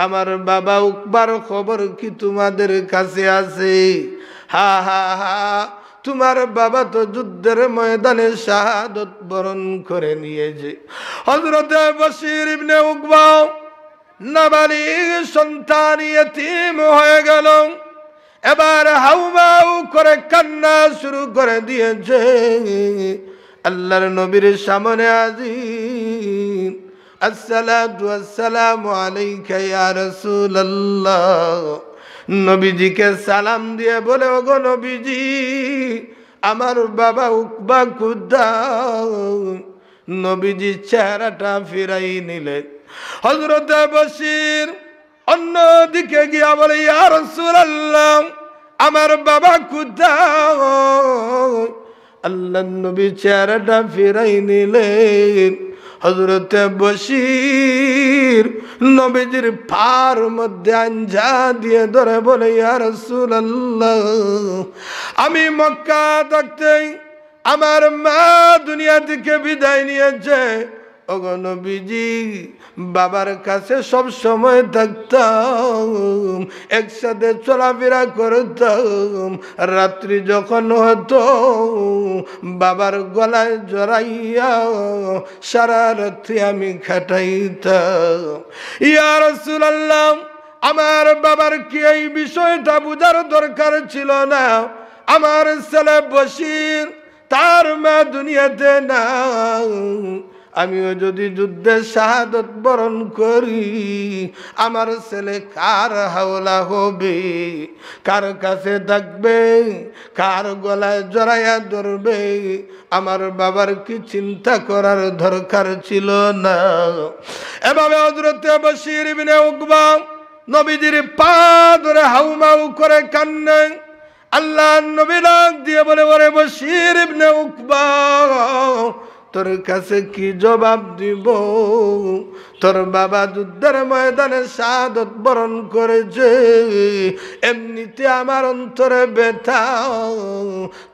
আমার বাবা উকবার খবর কি তোমাদের কাছে আছে? হা হা হা, তোমার বাবা তো যুদ্ধের ময়দানে শাহাদত বরণ করে নিয়েছে। হযরতে বশির ইবনে উকবা নাবালিগ সন্তান ইয়েতিম হয়ে গেল। এবার হাউমাউ করে কান্না শুরু করে দিয়েছে। আল্লাহর নবীর সামনে হাজির। আসসালাতু ওয়াসসালামু আলাইকা ইয়া রাসূলুল্লাহ। নবীজিকে সালাম দিয়ে বলে, ওগো নবীজি, আমার বাবা উকবা কোথায়? নবীজি চেহারাটা ফিরাই নিলেন। হযরত বশির অন্যদিকে গিয়া বলে, ইয়া রাসূলুল্লাহ, আমার বাবা কোথায়? আল্লাহর নবী চেহারাটা ফিরাই নিলেন। হযরতে বশির নবীজির পার মধ্যে আঞ্জা দিয়ে ধরে বলে, ইয়া রাসূলুল্লাহ, আমি মক্কা থাকতে আমার মা দুনিয়া থেকে বিদায় নিয়েছে। ওগো নবীজি, বাবার কাছে সব সময় থাকতাম, একসাথে চলাফেরা করতাম। রাত্রি যখন হতো বাবার গলায় জড়াইয়া সারা রাত্রি আমি খাটাইতাম। ইয়া রাসূলুল্লাহ, আমার বাবার কি এই বিষয়টা বুঝার দরকার ছিল না? আমার ছেলে বশির, তার মা দুনিয়াতে না। আমিও যদি যুদ্ধে শাহাদত বরণ করি, আমার ছেলে কার হাওলা হবে, কার কাছে থাকবে, কার গলায় জড়াইয়া ধরবে? আমার বাবার কি চিন্তা করার দরকার ছিল না? এভাবে হযরতে বশির ইবনে উকবা নবীজির পা ধরে হাউমাউ করে কান্নেন। আল্লাহ নবী ডাক দিয়ে বলে, ওরে বশির ইবনে উকবা, তোর কাছে কি জবাব দিব? তোর বাবা যুদ্ধের ময়দানে শাহাদত বরণ করেছে, এমনিতে আমার অন্তরে ব্যথা,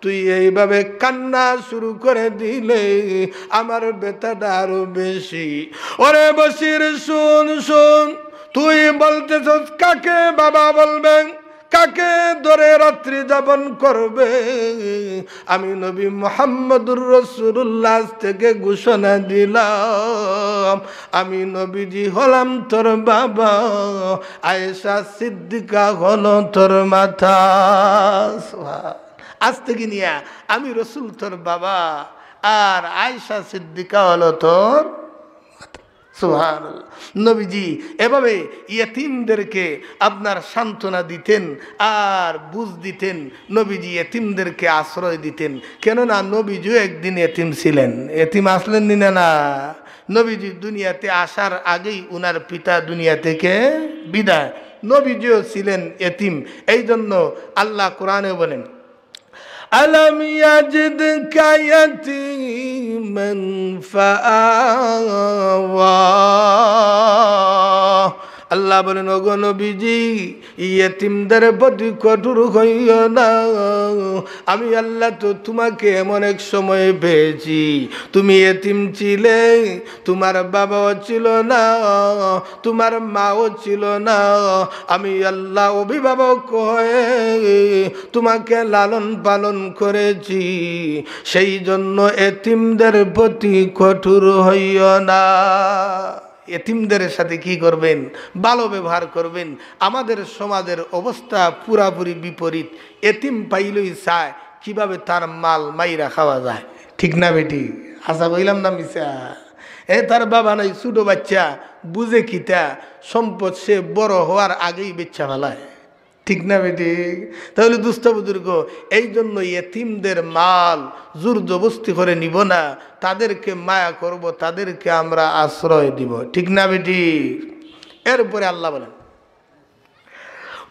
তুই এইভাবে কান্না শুরু করে দিলে আমার ব্যথাটা আরো বেশি। ওরে বশির, শুন শুন, তুই বলতেছস কাকে বাবা বলবেন, কাকে ধরে রাত্রি যাপন করবে। আমি নবী মুহাম্মদুর রাসূলুল্লাহ থেকে ঘোষণা দিলাম, আমি নবীজি হলাম তোর বাবা, আয়েশা সিদ্দিকা হলো তোর মাথা। আজ থেকে নিয়ে আমি রসুল তোর বাবা, আর আয়েশা সিদ্দিকা হলো তোর। সুবহানাল্লাহ। নবীজি এভাবে ইয়েতিমদেরকে আপনার সান্ত্বনা দিতেন আর বুঝ দিতেন। নবীজি ইয়েতিমদেরকে আশ্রয় দিতেন, কেননা নবীজিও একদিন এতিম ছিলেন। এতিম আসলেন না? নবীজি দুনিয়াতে আসার আগেই উনার পিতা দুনিয়া থেকে বিদায়। নবীজিও ছিলেন এতিম। এই জন্য আল্লাহ কোরআনে বলেন, আলম ইয়াজিদকা ইয়াতীমান ফাআওয়া। আল্লাহ বলেন, ওগো নবীজি, ইয়েতিমদের প্রতি কঠোর হইও না। আমি আল্লাহ তো তোমাকে এমন এক সময় পেয়েছি, তুমি এতিম ছিলে, তোমার বাবাও ছিল না, তোমার মাও ছিল না। আমি আল্লাহ অভিভাবক হয়ে তোমাকে লালন পালন করেছি, সেই জন্য এতিমদের প্রতি কঠোর হইও না। এতিমদের সাথে কি করবেন? ভালো ব্যবহার করবেন। আমাদের সমাজের অবস্থা পুরাপুরি বিপরীত। এতিম পাইলেই চায় কিভাবে তার মাল মাইরা খাওয়া যায়, ঠিক না বেটি? আশা কইলাম না মিশা? তার বাবা নাই, ছোটো বাচ্চা, বুঝে কিতা সম্পদ সে বড় হওয়ার আগেই বেচ্চা ফেলায়, ঠিক না বেটি? তাহলে দুস্থ বুজুর্গ, এই জন্য এতিমদের মাল জোর জবস্তি করে নিব না, তাদেরকে মায়া করব, তাদেরকে আমরা আশ্রয় দিব, ঠিক না বেটি? এরপরে আল্লাহ বলেন,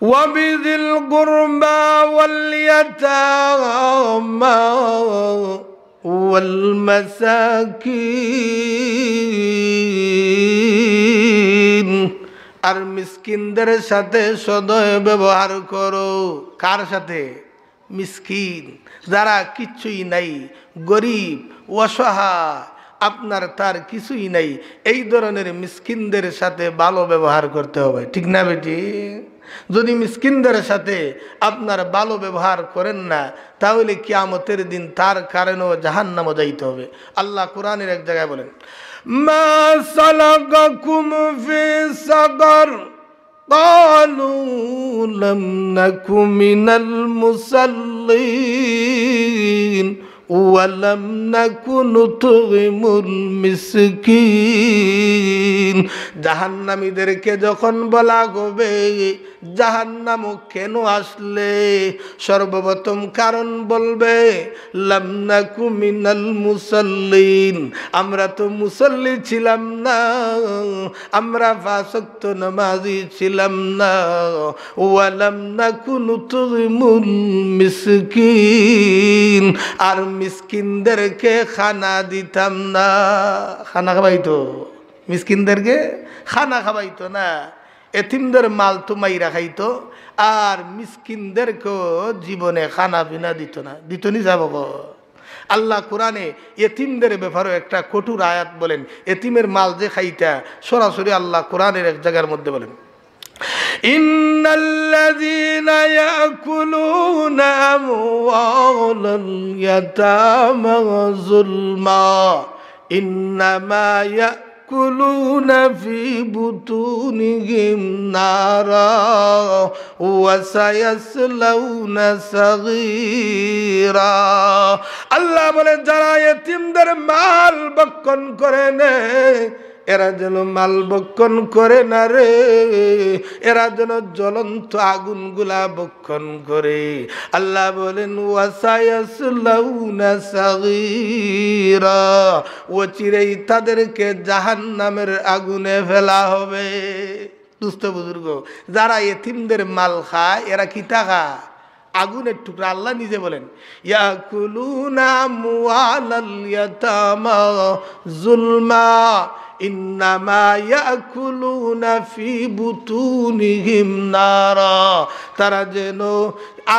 ওয়াবিযিল কুরবা ওয়াল ইয়াতামা ওয়াল মাসাকিন। আর মিসকিনদের সাথে সদয় ব্যবহার করো। কার সাথে? মিসকিন, যারা কিচ্ছুই নাই, গরিব, অসহায়, আপনার তার কিছুই নাই, এই ধরনের মিসকিনদের সাথে ভালো ব্যবহার করতে হবে, ঠিক না বেটি? যদি মিসকিনদের সাথে আপনার ভালো ব্যবহার করেন না, তাহলে কিয়ামতের দিন তার কারণেও জাহান্নামে যাইতে হবে। আল্লাহ কোরআনের এক জায়গায় বলেন, মা সালাকাকুম ফি সাকার ক্বালু লাম নাকু মিনাল মুসাল্লিন ওয়া লাম নাকু নুতঈমুল মিসকিন। জাহান্নামীদেরকে যখন বলা হবে জাহান্নাম কেন আসলে, সর্বপ্রথম কারণ বলবে লাম নাকু মিনাল মুসাল্লিন, আমরা তো মুসল্লি ছিলাম না, আমরা পাঁচ ওয়াক্ত নামাজি ছিলাম না। ওয়া লাম নাকু নুতঈমুল মিসকিন, আর মিসকিনদেরকে খানা দিতাম না। খানা খাবাইতো, মিসকিনদেরকে খানা খাবাইতো না। এতিমদের মাল তো মাইরা খাইতো, আর মিসকিনদেরকেও জীবনে খানা পিনা দিত না। দিত নি যাব? আল্লাহ কোরআনে এতিমদের ব্যাপারে একটা কঠোর আয়াত বলেন। এতিমের মাল যে খাইতা, সরাসরি আল্লাহ কোরআনের এক জায়গার মধ্যে বলেন, ইন্নাল্লাযীনা ইয়াকুলুনা আমওয়ালাল ইয়াতামা যুলমা ইন্নামা ইয়াকুলুনা ফি বুতুনিহিম নারা ওয়া সায়াসলাউনা সাগীরা। আল্লাহ বলেন, যারা এতিমদের মাল ভক্ষণ করে নেয়, এরা যেন মাল ভক্ষণ করে না রে, এরা যেন জ্বলন্ত আগুনগুলা ভক্ষণ করে। আল্লাহ বলেন, ওয়াসায়াসলাউনা সাগীরা, ও চিরেই তাদেরকে জাহান্নামের আগুনে ফেলা হবে। দুস্থ বুজুর্গ, যারা এতিমদের মাল খায়, এরা কি টাকা? আগুনের টুকরা। আল্লাহ নিজে বলেন, ইয়াকুলুনা আমওয়ালাল ইয়াতামা যুলমা ইন্নামা ইয়াকুলুনা ফি বুতুনিহিম নারা, তারা যেন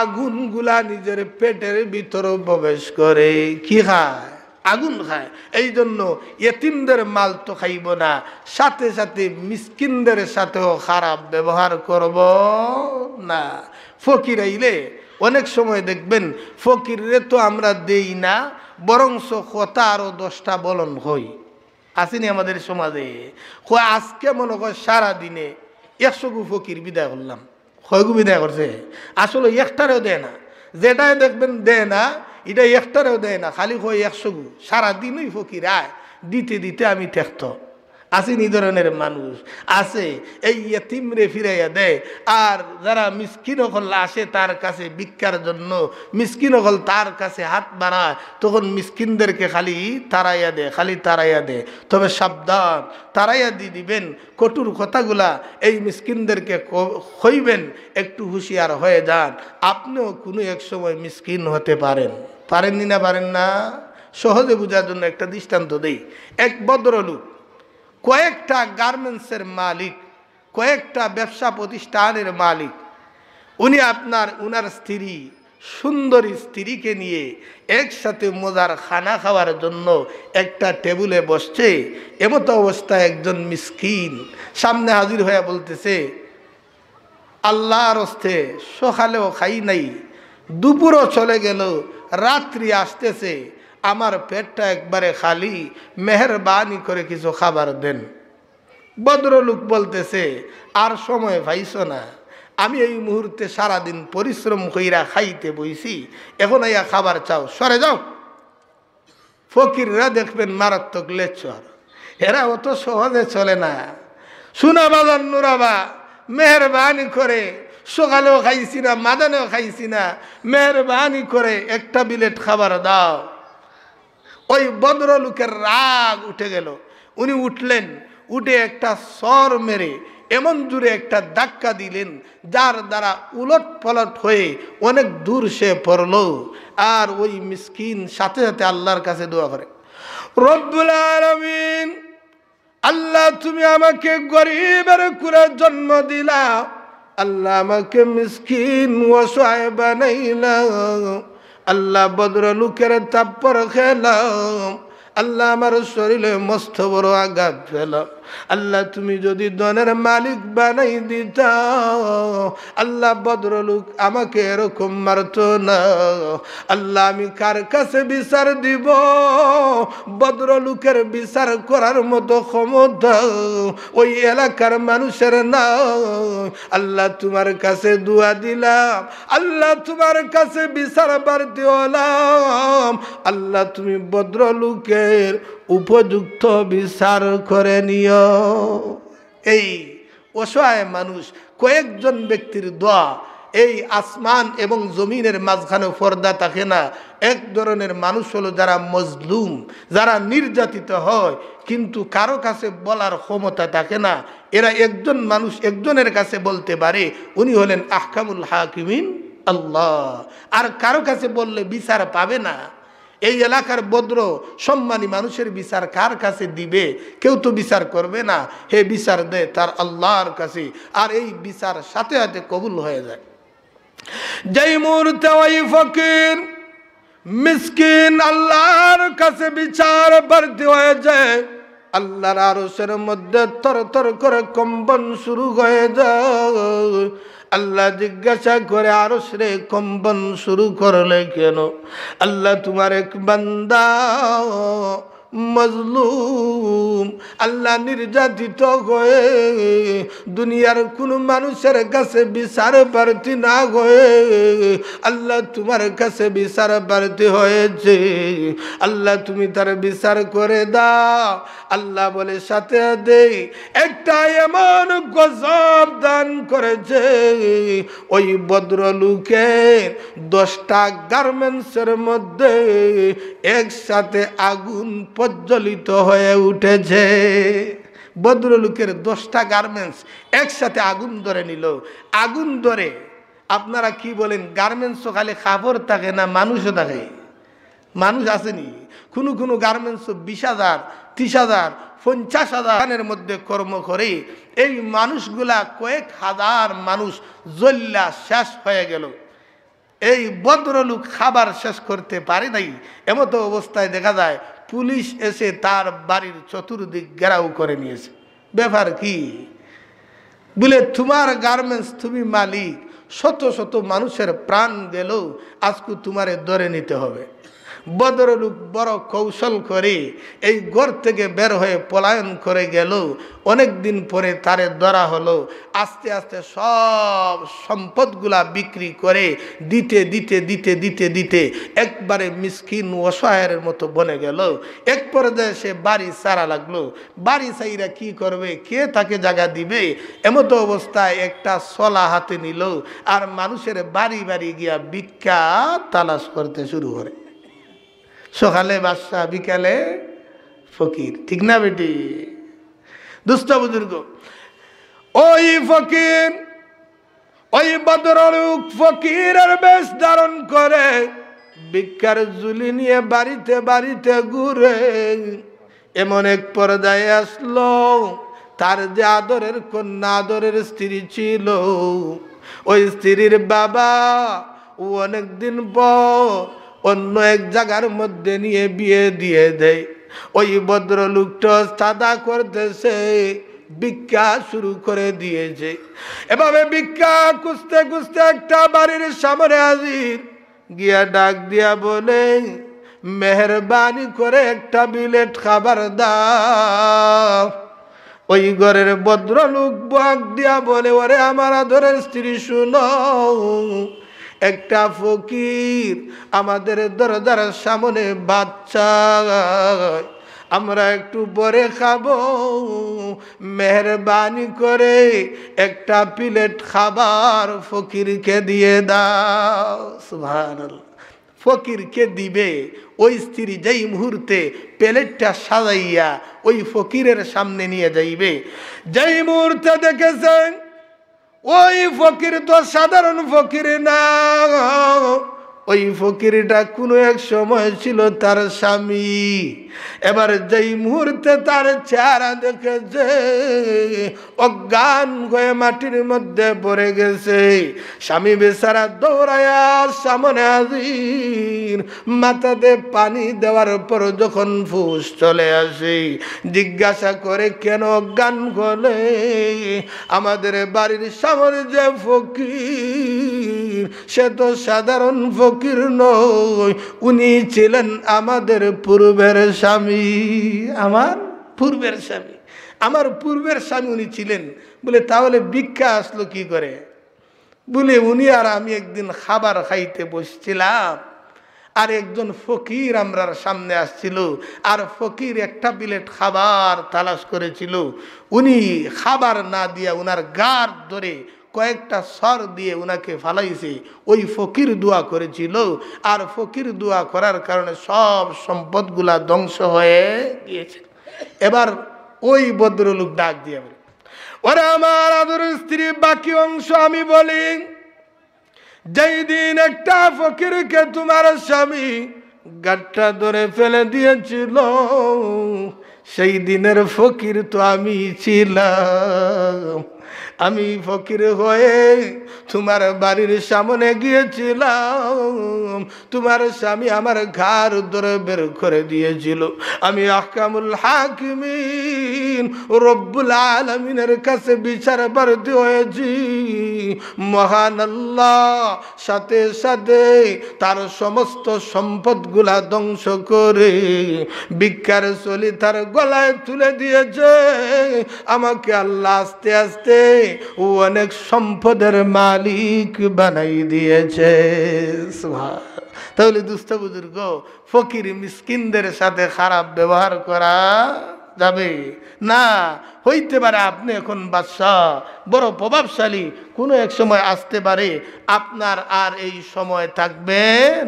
আগুনগুলা নিজের পেটের ভিতর প্রবেশ করে। কি খায়? আগুন খায়। এই জন্য ইয়েতিমদের মাল তো খাইব না, সাথে সাথে মিসকিনদের সাথেও খারাপ ব্যবহার করব না। ফকির আইলে অনেক সময় দেখবেন ফকিরে তো আমরা দেই না, বরংস কথা আরও 10টা বলন হই। আসেনি আমাদের সমাজে? আজকে মনে কর সারাদিনে 100 গু ফকির বিদায় করলাম। কয়গু বিদায় করছে? আসলে একটারেও দেয় না, যেটাই দেখবেন দেয় না, এটা একটারেও দেয় না, খালি হয় 100 গু। সারাদিনই ফকির আয়, দিতে দিতে আমি ঠেকত। আসেনি এই ধরনের মানুষ? আছে। এই ইয়েতিমরে ফিরাইয়া দেয়, আর যারা মিসকিন হল আসে তার কাছে ভিক্ষার জন্য, মিসকিন হল তার কাছে হাত বাড়ায়, তখন মিসকিনদেরকে খালি তাড়াইয়া দেয়, খালি তাড়াইয়া দেয়। তবে সাবধান, তাড়াইয়া দিয়ে দিবেন, কটুর কথাগুলা এই মিসকিনদেরকে কইবেন, একটু হুঁশিয়ার হয়ে যান, আপনিও কোনো এক সময় মিসকিন হতে পারেন। পারেননি না? পারেন না? সহজে বোঝার জন্য একটা দৃষ্টান্ত দেই। এক ভদ্রলোক কয়েকটা গার্মেন্টসের মালিক, কয়েকটা ব্যবসা প্রতিষ্ঠানের মালিক। উনি উনার স্ত্রী, সুন্দরী স্ত্রীকে নিয়ে একসাথে মজার খানা খাওয়ার জন্য একটা টেবিলে বসছে। এমতো অবস্থায় একজন মিসকিন সামনে হাজির হয়ে বলতেছে, আল্লাহর হস্তে সকালেও খাই নাই, দুপুরও চলে গেল, রাত্রি আসতেছে, আমার পেটটা একবারে খালি, মেহরবানি করে কিছু খাবার দেন। ভদ্রলোক বলতেছে, আর সময় পাইছো না, আমি এই মুহূর্তে সারাদিন পরিশ্রম কইরা খাইতে বইছি, এখন আইয়া খাবার চাও, সরে যাও। ফকিররা দেখবেন মারাত্মক লেচর, এরা অত সহজে চলে না। শোনা বাজান নুরাবা, মেহরবানি করে, সকালেও খাইছি না, মাদানেও খাইছি না, মেহরবানি করে একটা প্লেট খাবার দাও। ওই ভদ্রলোকের রাগ উঠে গেল। উনি উঠলেন, উঠে একটা সর মেরে এমন জোরে একটা ধাক্কা দিলেন, যার দ্বারা উলট পলট হয়ে অনেক দূর সে পড়ল। আর ওই মিসকিন সাথে সাথে আল্লাহর কাছে দোয়া করে, রব্বুল আলামিন, আল্লাহ তুমি আমাকে গরিবের কুলে জন্ম দিলা, আল্লাহ আমাকে মিসকিন অসহায় বানাইলা, আল্লাহ ভদ্রলোকের তাপ্পর খেলাম, আল্লাহ আমার শরীরে মস্ত বড় আঘাত পেলাম, আল্লাহ তুমি যদি ধনের মালিক বানাই দিতা, আল্লাহ ভদ্রলোক আমাকে এরকম মারত না। আল্লাহ আমি কার কাছে বিচার দিব? ভদ্রলোকের বিচার করার মতো ক্ষমতা ওই এলাকার মানুষের না। আল্লাহ তোমার কাছে দোয়া দিলাম, আল্লাহ তোমার কাছে বিচার প্রার্থী হলাম, আল্লাহ তুমি ভদ্রলোকের উপযুক্ত বিচার করে নিও। এই অসহায় মানুষ, কয়েকজন ব্যক্তির দোয়া, এই আসমান এবং জমিনের মাঝখানে পর্দা থাকে না। এক ধরনের মানুষ হলো যারা মজলুম, যারা নির্যাতিত হয় কিন্তু কারো কাছে বলার ক্ষমতা থাকে না। এরা একজন মানুষ একজনের কাছে বলতে পারে, উনি হলেন আহকামুল হাকিমিন আল্লাহ। আর কারো কাছে বললে বিচার পাবে না। এই এলাকার ভদ্র সম্মানী মানুষের বিচার কার কাছে দিবে? কেউ তো বিচার করবে না। হে বিচার দেয় তার আল্লাহর কাছে, আর এই বিচার সাথে সাথে কবুল হয়ে যায়। যেই মুহূর্তে ওই ফকির মিসকিন আল্লাহর কাছে বিচার প্রার্থী হয়ে যায়, আল্লাহর আরশের মধ্যে থর থর করে কম্পন শুরু হয়ে যায়। আল্লাহ জিজ্ঞাসা করে, আরশ রে কম্পন শুরু করলে কেন? আল্লাহ তোমার এক বান্দা মজলুম, আল্লাহ নির্যাতিত হয়ে দুনিয়ার কোন মানুষের কাছে বিচার প্রার্থী না হয়ে আল্লাহ তোমার কাছে বিচার প্রার্থী হয়েছে, আল্লাহ তুমি তার বিচার করে দাও। আল্লাহ বলে, সাথে দে একটা এমন গজব দান করেছে, ওই ভদ্রলোকের 10টা গার্মেন্টসের মধ্যে একসাথে আগুন প্রজ্বলিত হয়ে উঠেছে। ভদ্রলোকের 10টা গার্মেন্টস একসাথে আগুন ধরে নিল। আগুন ধরে, আপনারা কি বলেন, গার্মেন্টসও খালি কাপড় থাকে না, মানুষও থাকে? মানুষ আসেনি? কোনো গার্মেন্টসও 20,000, 30,000, 50,000 মধ্যে কর্ম করে। এই মানুষগুলা কয়েক হাজার মানুষ জ্বল্লা শেষ হয়ে গেল। এই ভদ্রলোক খাবার শেষ করতে পারে নাই। এমতো অবস্থায় দেখা যায় পুলিশ এসে তার বাড়ির চতুর্দিক ঘেরাও করে নিয়েছে। ব্যাপার কি? বলে তোমার গার্মেন্টস, তুমি মালিক, শত শত মানুষের প্রাণ গেল, আজকে তোমারে ধরে নিতে হবে। ভদ্রলোক বড় কৌশল করে এই ঘর থেকে বের হয়ে পলায়ন করে গেল। অনেক দিন পরে তারে ধরা হলো। আস্তে আস্তে সব সম্পদগুলা বিক্রি করে দিতে দিতে দিতে দিতে দিতে একবারে মিসকিন অসহায়ের মতো বনে গেল। এক পর্যায়ে সে বাড়ি ছাড়া লাগলো। বাড়ি চাইরা কি করবে, কে তাকে জায়গা দিবে? এমতো অবস্থায় একটা সলা হাতে নিল আর মানুষের বাড়ি বাড়ি গিয়া ভিক্ষা তালাশ করতে শুরু করে। সকালে বাদশা, বিকালে ফকির, ঠিক না বেটি? দুষ্ট বুজুর্গ, ওই ফকির, ওই ভদ্রলোক ফকিরের বেশ ধারণ করে ভিক্ষার ঝুলি নিয়ে বাড়িতে বাড়িতে ঘুরে এমন এক পর্যায়ে আসলো, তার যে আদরের কন্যা, আদরের স্ত্রী ছিল, ওই স্ত্রীর বাবা ও অনেকদিন পর অন্য এক জায়গার মধ্যে নিয়ে বিয়ে দিয়ে দেয়। ওই ভদ্রলোকটা সাদা করতেছে, ভিক্ষা শুরু করে দিয়েছে। এভাবে ভিক্ষা খুঁজতে খুঁজতে একটা বাড়ির সামনে হাজির, গিয়া ডাক দিয়া বলে, মেহরবানি করে একটা বিলেট খাবার দাও। ওই ঘরের ভদ্রলোক বাক দিয়া বলে, ওরে আমার আদরের স্ত্রী, শুনো, একটা ফকির আমাদের দরজার সামনে বাচ্চা, আমরা একটু পরে খাবো, মেহরবানি করে একটা প্লেট খাবার ফকিরকে দিয়ে দাও। সুবহানাল্লাহ। ফকিরকে দিবে। ওই স্ত্রী যেই মুহূর্তে প্লেটটা সাজাইয়া ওই ফকিরের সামনে নিয়ে যাইবে, যেই মুহূর্তে দেখেছেন ওই ফকির তো সাধারণ ফকির না, ওই ফকিরটা কোনো এক সময় ছিল তার স্বামী। এবার যেই মুহূর্তে তার চেহারা দেখেছে, অজ্ঞান হয়ে মাটির মধ্যে পড়ে গেছে। স্বামী বেচারা দৌড়ায়া সামনে হাজির, মাথাতে পানি দেওয়ার পর যখন ফুস চলে আসে, জিজ্ঞাসা করে, কেন অজ্ঞান হলে? আমাদের বাড়ির সামনে যে ফকির, সে তো সাধারণ ফকির নয়, উনি ছিলেন আমাদের পূর্বের স্বামী। আমার পূর্বের স্বামী, আমার পূর্বের স্বামী উনি ছিলেন। বলে তাহলে ভিক্ষা আসলো কি করে? বলে উনি আর আমি একদিন খাবার খাইতে বসছিলাম, আর একজন ফকির আমরার সামনে আসছিল, আর ফকির একটা প্লেট খাবার তালাশ করেছিল। উনি খাবার না দিয়া উনার গার ধরে কয়েকটা সর দিয়ে উনাকে ফালাইছে। ওই ফকির দোয়া করেছিল, আর ফকির দোয়া করার কারণে সব সম্পদগুলা ধ্বংস হয়ে গিয়েছে। এবার ওই ভদ্রলোক ডাক দিয়ে বলে, ওরা আমার আদরের স্ত্রী, বাকি অংশ আমি বলি। যেই দিন একটা ফকিরকে তোমার স্বামী গাঁটটা ধরে ফেলে দিয়েছিল, সেই দিনের ফকির তো আমি ছিলাম। আমি ফকির হয়ে তোমার বাড়ির সামনে গিয়েছিলাম, তোমার স্বামী আমার ঘাড় ধরে বের করে দিয়েছিল। আমি আহকামুল হাকিমিন রব্বুল আলামিনের কাছে বিচার প্রার্থী হয়েছি। মহান আল্লাহ সাথে সাথে তার সমস্ত সম্পদগুলা ধ্বংস করে ভিক্ষার চলি তার গলায় তুলে দিয়েছে। আমাকে আল্লাহ আস্তে আস্তে ও অনেক সম্পদের মালিক বানাই দিয়েছে। তাহলে দুস্থ বুজুর্গ, ফকির মিসকিনদের সাথে খারাপ ব্যবহার করা যাবে না। হইতে পারে আপনি এখন বাদশাহ, বড় প্রভাবশালী, কোনো এক সময় আসতে পারে আপনার আর এই সময় থাকবে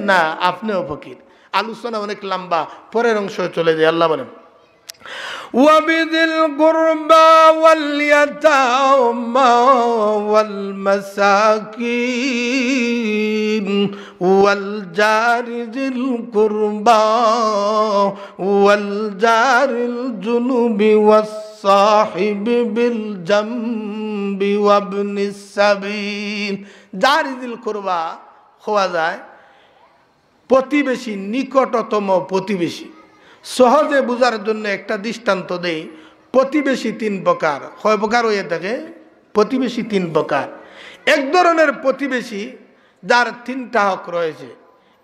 না, আপনিও ফকির। আলোচনা অনেক লম্বা, পরের অংশ চলে যায়। আল্লাহ বলেন, وَبِذِي الْقُرْبَى وَالْيَتَامَى وَالْمَسَاكِينِ وَالْجَارِ ذِي الْقُرْبَى وَالْجَارِ الْجُنُبِ وَالصَّاحِبِ بِالْجَنبِ وَابْنِ السَّبِيلِ। জারি যিল কুরবা হওয়া যায় প্রতিবেশী, নিকটতম প্রতিবেশী। সহজে বোঝার জন্য একটা দৃষ্টান্ত দেই। প্রতিবেশী তিন প্রকার। কয় প্রকার হয়ে থাকে? প্রতিবেশী তিন প্রকার। এক ধরনের প্রতিবেশী যার তিনটা হক রয়েছে।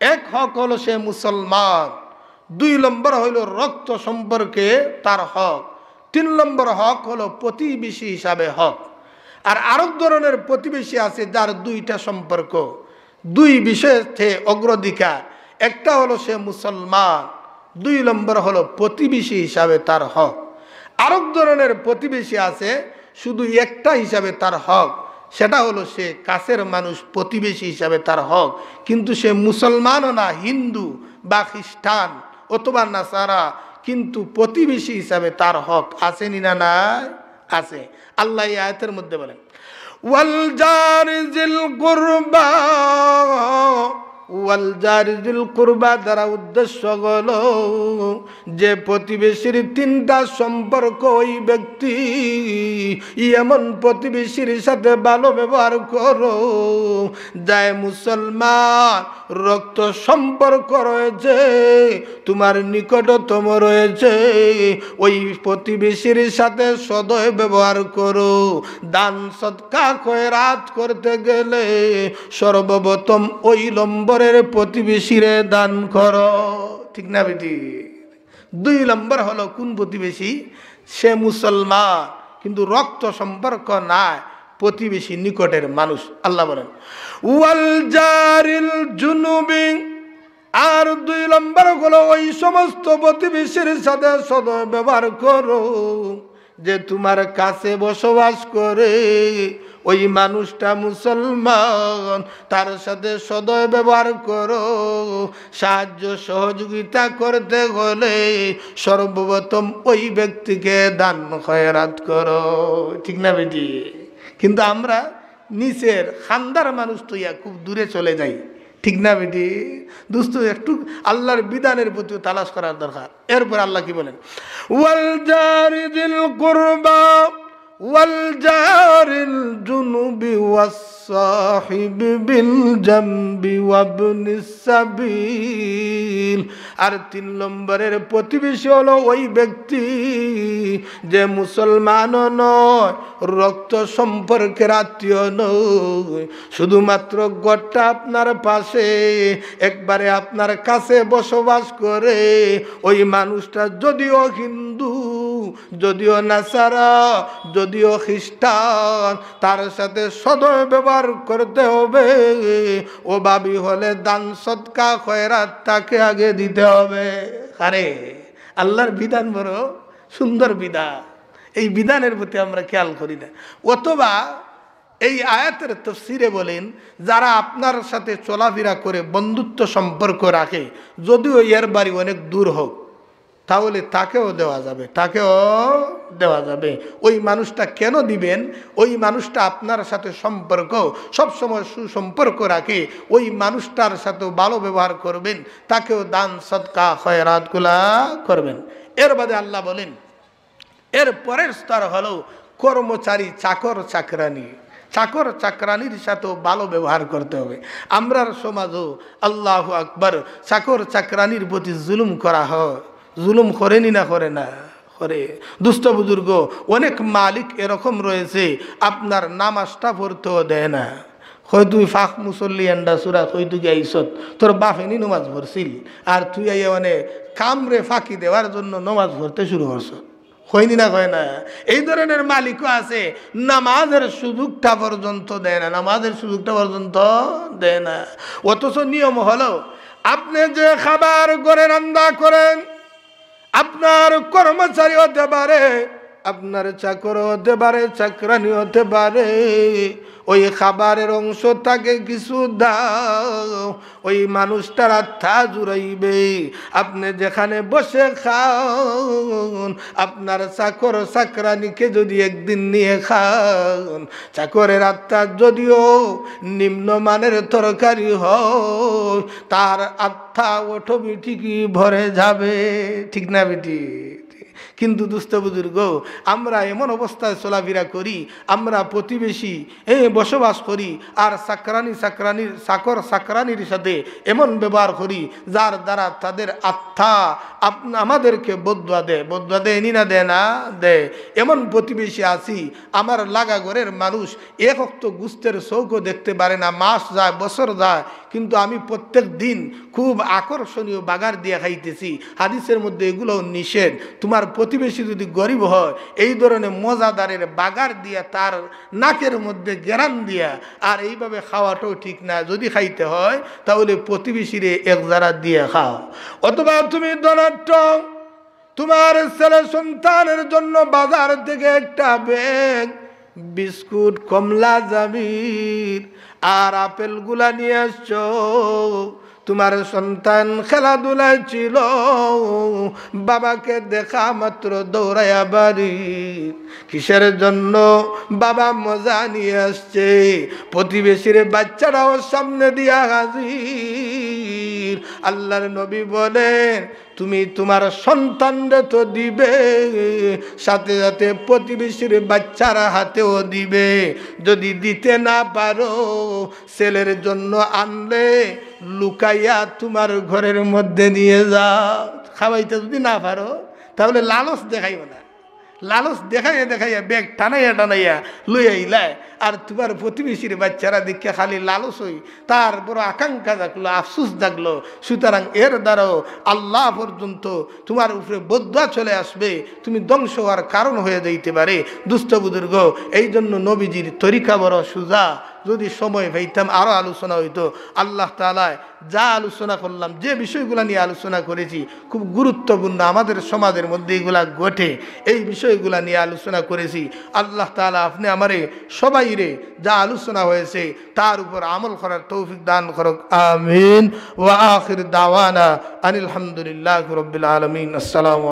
এক হক হলো সে মুসলমান, 2 নম্বর হইল রক্ত সম্পর্কে তার হক, 3 নম্বর হক হলো প্রতিবেশী হিসাবে হক। আর আরেক ধরনের প্রতিবেশী আছে যার 2টা সম্পর্ক, 2 বিষয়ে অগ্রাধিকার। একটা হলো সে মুসলমান, 2 নম্বর হলো প্রতিবেশী হিসাবে তার হক। আরেক ধরনের প্রতিবেশী আছে শুধু একটা হিসাবে তার হক, সেটা হলো সে কাছের মানুষ, প্রতিবেশী হিসাবে তার হক, কিন্তু সে মুসলমানও না, হিন্দু বা খ্রিস্টান অথবা নাসারা, কিন্তু প্রতিবেশী হিসাবে তার হক আছে না? নাই, আছে। আল্লাহ এই আয়াতের মধ্যে বলেন ওয়াল জারি যিল কুরবা, ওয়াল জারি যিল কুরবা দ্বারা উদ্দেশ্য হলো যে প্রতিবেশীর 3টা সম্পর্ক। ওই ব্যক্তি এমন প্রতিবেশীর সাথে ভালো ব্যবহার করো যায় মুসলমান, রক্ত সম্পর্ক রয়েছে, তোমার নিকটতম রয়েছে, ওই প্রতিবেশীর সাথে সদয় ব্যবহার করো। দান সদকা খয়রাত করতে গেলে সর্বপ্রথম ওই নম্বরের প্রতিবেশীরে দান করো, ঠিক না বেটি? 2 নম্বর হলো কোন প্রতিবেশী? সে মুসলমান কিন্তু রক্ত সম্পর্ক নাই, প্রতিবেশী নিকটের মানুষ। আল্লাহ বলেন ওয়াল জারিল জুনুবি, আর 2 নম্বর হলো ওই সমস্ত প্রতিবেশীর সাথে সদয় ব্যবহার করো যে তোমার কাছে বসবাস করে, ওই মানুষটা মুসলমান, তার সাথে সদয় ব্যবহার করো। সাহায্য সহযোগিতা করতে হলে সর্বপ্রথম ওই ব্যক্তিকে দান খয়রাত করো, ঠিক না বেটি? কিন্তু আমরা নিচের খানদার মানুষ তো খুব দূরে চলে যাই, ঠিক না বেটি? দোস্ত, একটু আল্লাহর বিধানের প্রতি তালাশ করার দরকার। এরপর আল্লাহ কি বলেন ওয়াল জারি যিল কুরবা ওয়াল জারিল জুনুবি ওয়াস সাহিবি বিল জামবি ওয়াবনিস সাবিল। আর 3 নম্বরের প্রতিবেশী হলো ওই ব্যক্তি যে মুসলমানও নয়, রক্ত সম্পর্কের আত্মীয় নয়, শুধুমাত্র গড়টা আপনার পাশে, একবারে আপনার কাছে বসবাস করে। ওই মানুষটা যদিও হিন্দু, যদিও নাসারা, যদিও খ্রিস্টান, তার সাথে সদয় ব্যবহার করতে হবে। ও ভাবি হলে দান সদকা খয়রাত তাকে আগে দিতে হবে। আরে আল্লাহর বিধান বড় সুন্দর বিধান, এই বিধানের প্রতি আমরা খেয়াল করি না। অথবা এই আয়াতের তাফসীরে বলেন যারা আপনার সাথে চলাফেরা করে বন্ধুত্ব সম্পর্ক রাখে, যদিও এর বাড়ি অনেক দূর হোক, তাহলে তাকেও দেওয়া যাবে, তাকেও দেওয়া যাবে। ওই মানুষটা কেন দিবেন? ওই মানুষটা আপনার সাথে সম্পর্ক সবসময় সুসম্পর্ক রাখে, ওই মানুষটার সাথেও ভালো ব্যবহার করবেন, তাকেও দান সদকা খয়রাতগুলা করবেন। এর বাদে আল্লাহ বলেন এর পরের স্তর হলো কর্মচারী, চাকর চাকরানি। চাকর চাকরানির সাথেও ভালো ব্যবহার করতে হবে। আমরার সমাজও আল্লাহু আকবার চাকর চাকরানির প্রতি জুলুম করা হয়। জুলুম করেনি না? করে না? করে। দুস্থ বুজুর্গ অনেক মালিক এরকম রয়েছে, আপনার নামাজটা পড়তেও দেয় না। হয় তুই ফাঁক মুসল্লি এন্ডা সুরা কই তুই আইসত, তোর বাপেনি নমাজ পড়ছিল, আর তুই আইয়া মানে কামরে ফাঁকি দেওয়ার জন্য নমাজ পড়তে শুরু করছ। হয়নি না? হয় না? এই ধরনের মালিকও আছে, নামাজের সুযোগটা পর্যন্ত দেয় না, নামাজের সুযোগটা পর্যন্ত দেয় না। অথচ নিয়ম হলো আপনি যে খাবার ঘরে রান্না করেন, আপনার কর্মচারী হতে পারে, আপনার চাকর হতে পারে, চাকরানি হতে পারে, ওই খাবারের অংশ তাকে কিছু দাও, ওই মানুষটার আত্মা জুড়াইবে। আপনি যেখানে বসে খান, আপনার চাকর চাকরানিকে যদি একদিন নিয়ে খান, চাকরের আত্মা যদিও নিম্নমানের তরকারি হয়, তার আত্মা অটোমেটিকই ভরে যাবে, ঠিক না বেটি? কিন্তু দুস্থ বুজুর্গ, আমরা এমন অবস্থায় চলাফেরা করি, আমরা প্রতিবেশী বসবাস করি, আর চাকর চাকরানির সাথে এমন ব্যবহার করি যার দ্বারা তাদের আত্মা আমাদেরকে বদুয়া দেয় নি না দেয় না দেয়। এমন প্রতিবেশী আছি, আমার লাগা ঘরের মানুষ এক অক্ত গুস্তের চৌকো দেখতে পারে না, মাস যায় বছর যায়, কিন্তু আমি প্রত্যেক দিন খুব আকর্ষণীয় বাগার দিয়ে খাইতেছি। হাদিসের মধ্যে এগুলোও নিষেধ। তোমার প্রতিবেশী যদি গরিব হয়, এই ধরনের মজাদারের বাগার দিয়া তার নাকের মধ্যে গেরান দিয়া আর এইভাবে খাওয়াটাও ঠিক না। যদি খাইতে হয় তাহলে প্রতিবেশীরে এক জারা দিয়ে খাও। অথবা তুমি ধনাঢ্য, তোমার ছেলে সন্তানের জন্য বাজার থেকে একটা ব্যাগ বিস্কুট, কমলা, জামির আর আপেলগুলা নিয়ে আসছো। তোমার সন্তান খেলাধুলায় ছিল, বাবাকে দেখা মাত্র দৌড়াইয়া বাড়ি। কিসের জন্য? বাবা মজা নিয়ে আসছে। প্রতিবেশীর বাচ্চারাও সামনে দিয়া হাজির। আল্লাহর নবী বলেন, তুমি তোমার সন্তানরে তো দিবে, সাথে সাথে প্রতিবেশীর বাচ্চারা হাতেও দিবে। যদি দিতে না পারো, ছেলের জন্য আনলে লুকাইয়া তোমার ঘরের মধ্যে নিয়ে যাও। খাওয়াইতে যদি না পারো তাহলে লালচ দেখাইব না, লালচ দেখাইয়া ব্যাগ টানাইয়া লইয়া ইলায়। আর তোমার প্রতিবেশীর বাচ্চারা দীক্ষা খালি লালচ হই, তার বড় আকাঙ্ক্ষা থাকলো, আফসুস থাকলো। সুতরাং এর দ্বারাও আল্লাহ পর্যন্ত তোমার উপরে বদুয়া চলে আসবে, তুমি ধ্বংস হওয়ার কারণ হয়ে যাইতে পারে। দুস্থ বুজুর্গ, এই জন্য নবীজির তরিকা বড় সুজা। যদি সময় পাইতাম আরও আলোচনা হইতো। আল্লাহ তাআলা যা আলোচনা করলাম, যে বিষয়গুলো নিয়ে আলোচনা করেছি খুব গুরুত্বপূর্ণ, আমাদের সমাজের মধ্যে এগুলা ঘটে, এই বিষয়গুলো নিয়ে আলোচনা করেছি। আল্লাহ তাআলা আপনি আমারে সবাইরে যা আলোচনা হয়েছে তার উপর আমল করার তৌফিক দান করুক। আমিন। ওয়া আখির দাওয়ানা আনিল হামদুলিল্লাহি রাব্বিল আলামিন। আসসালামু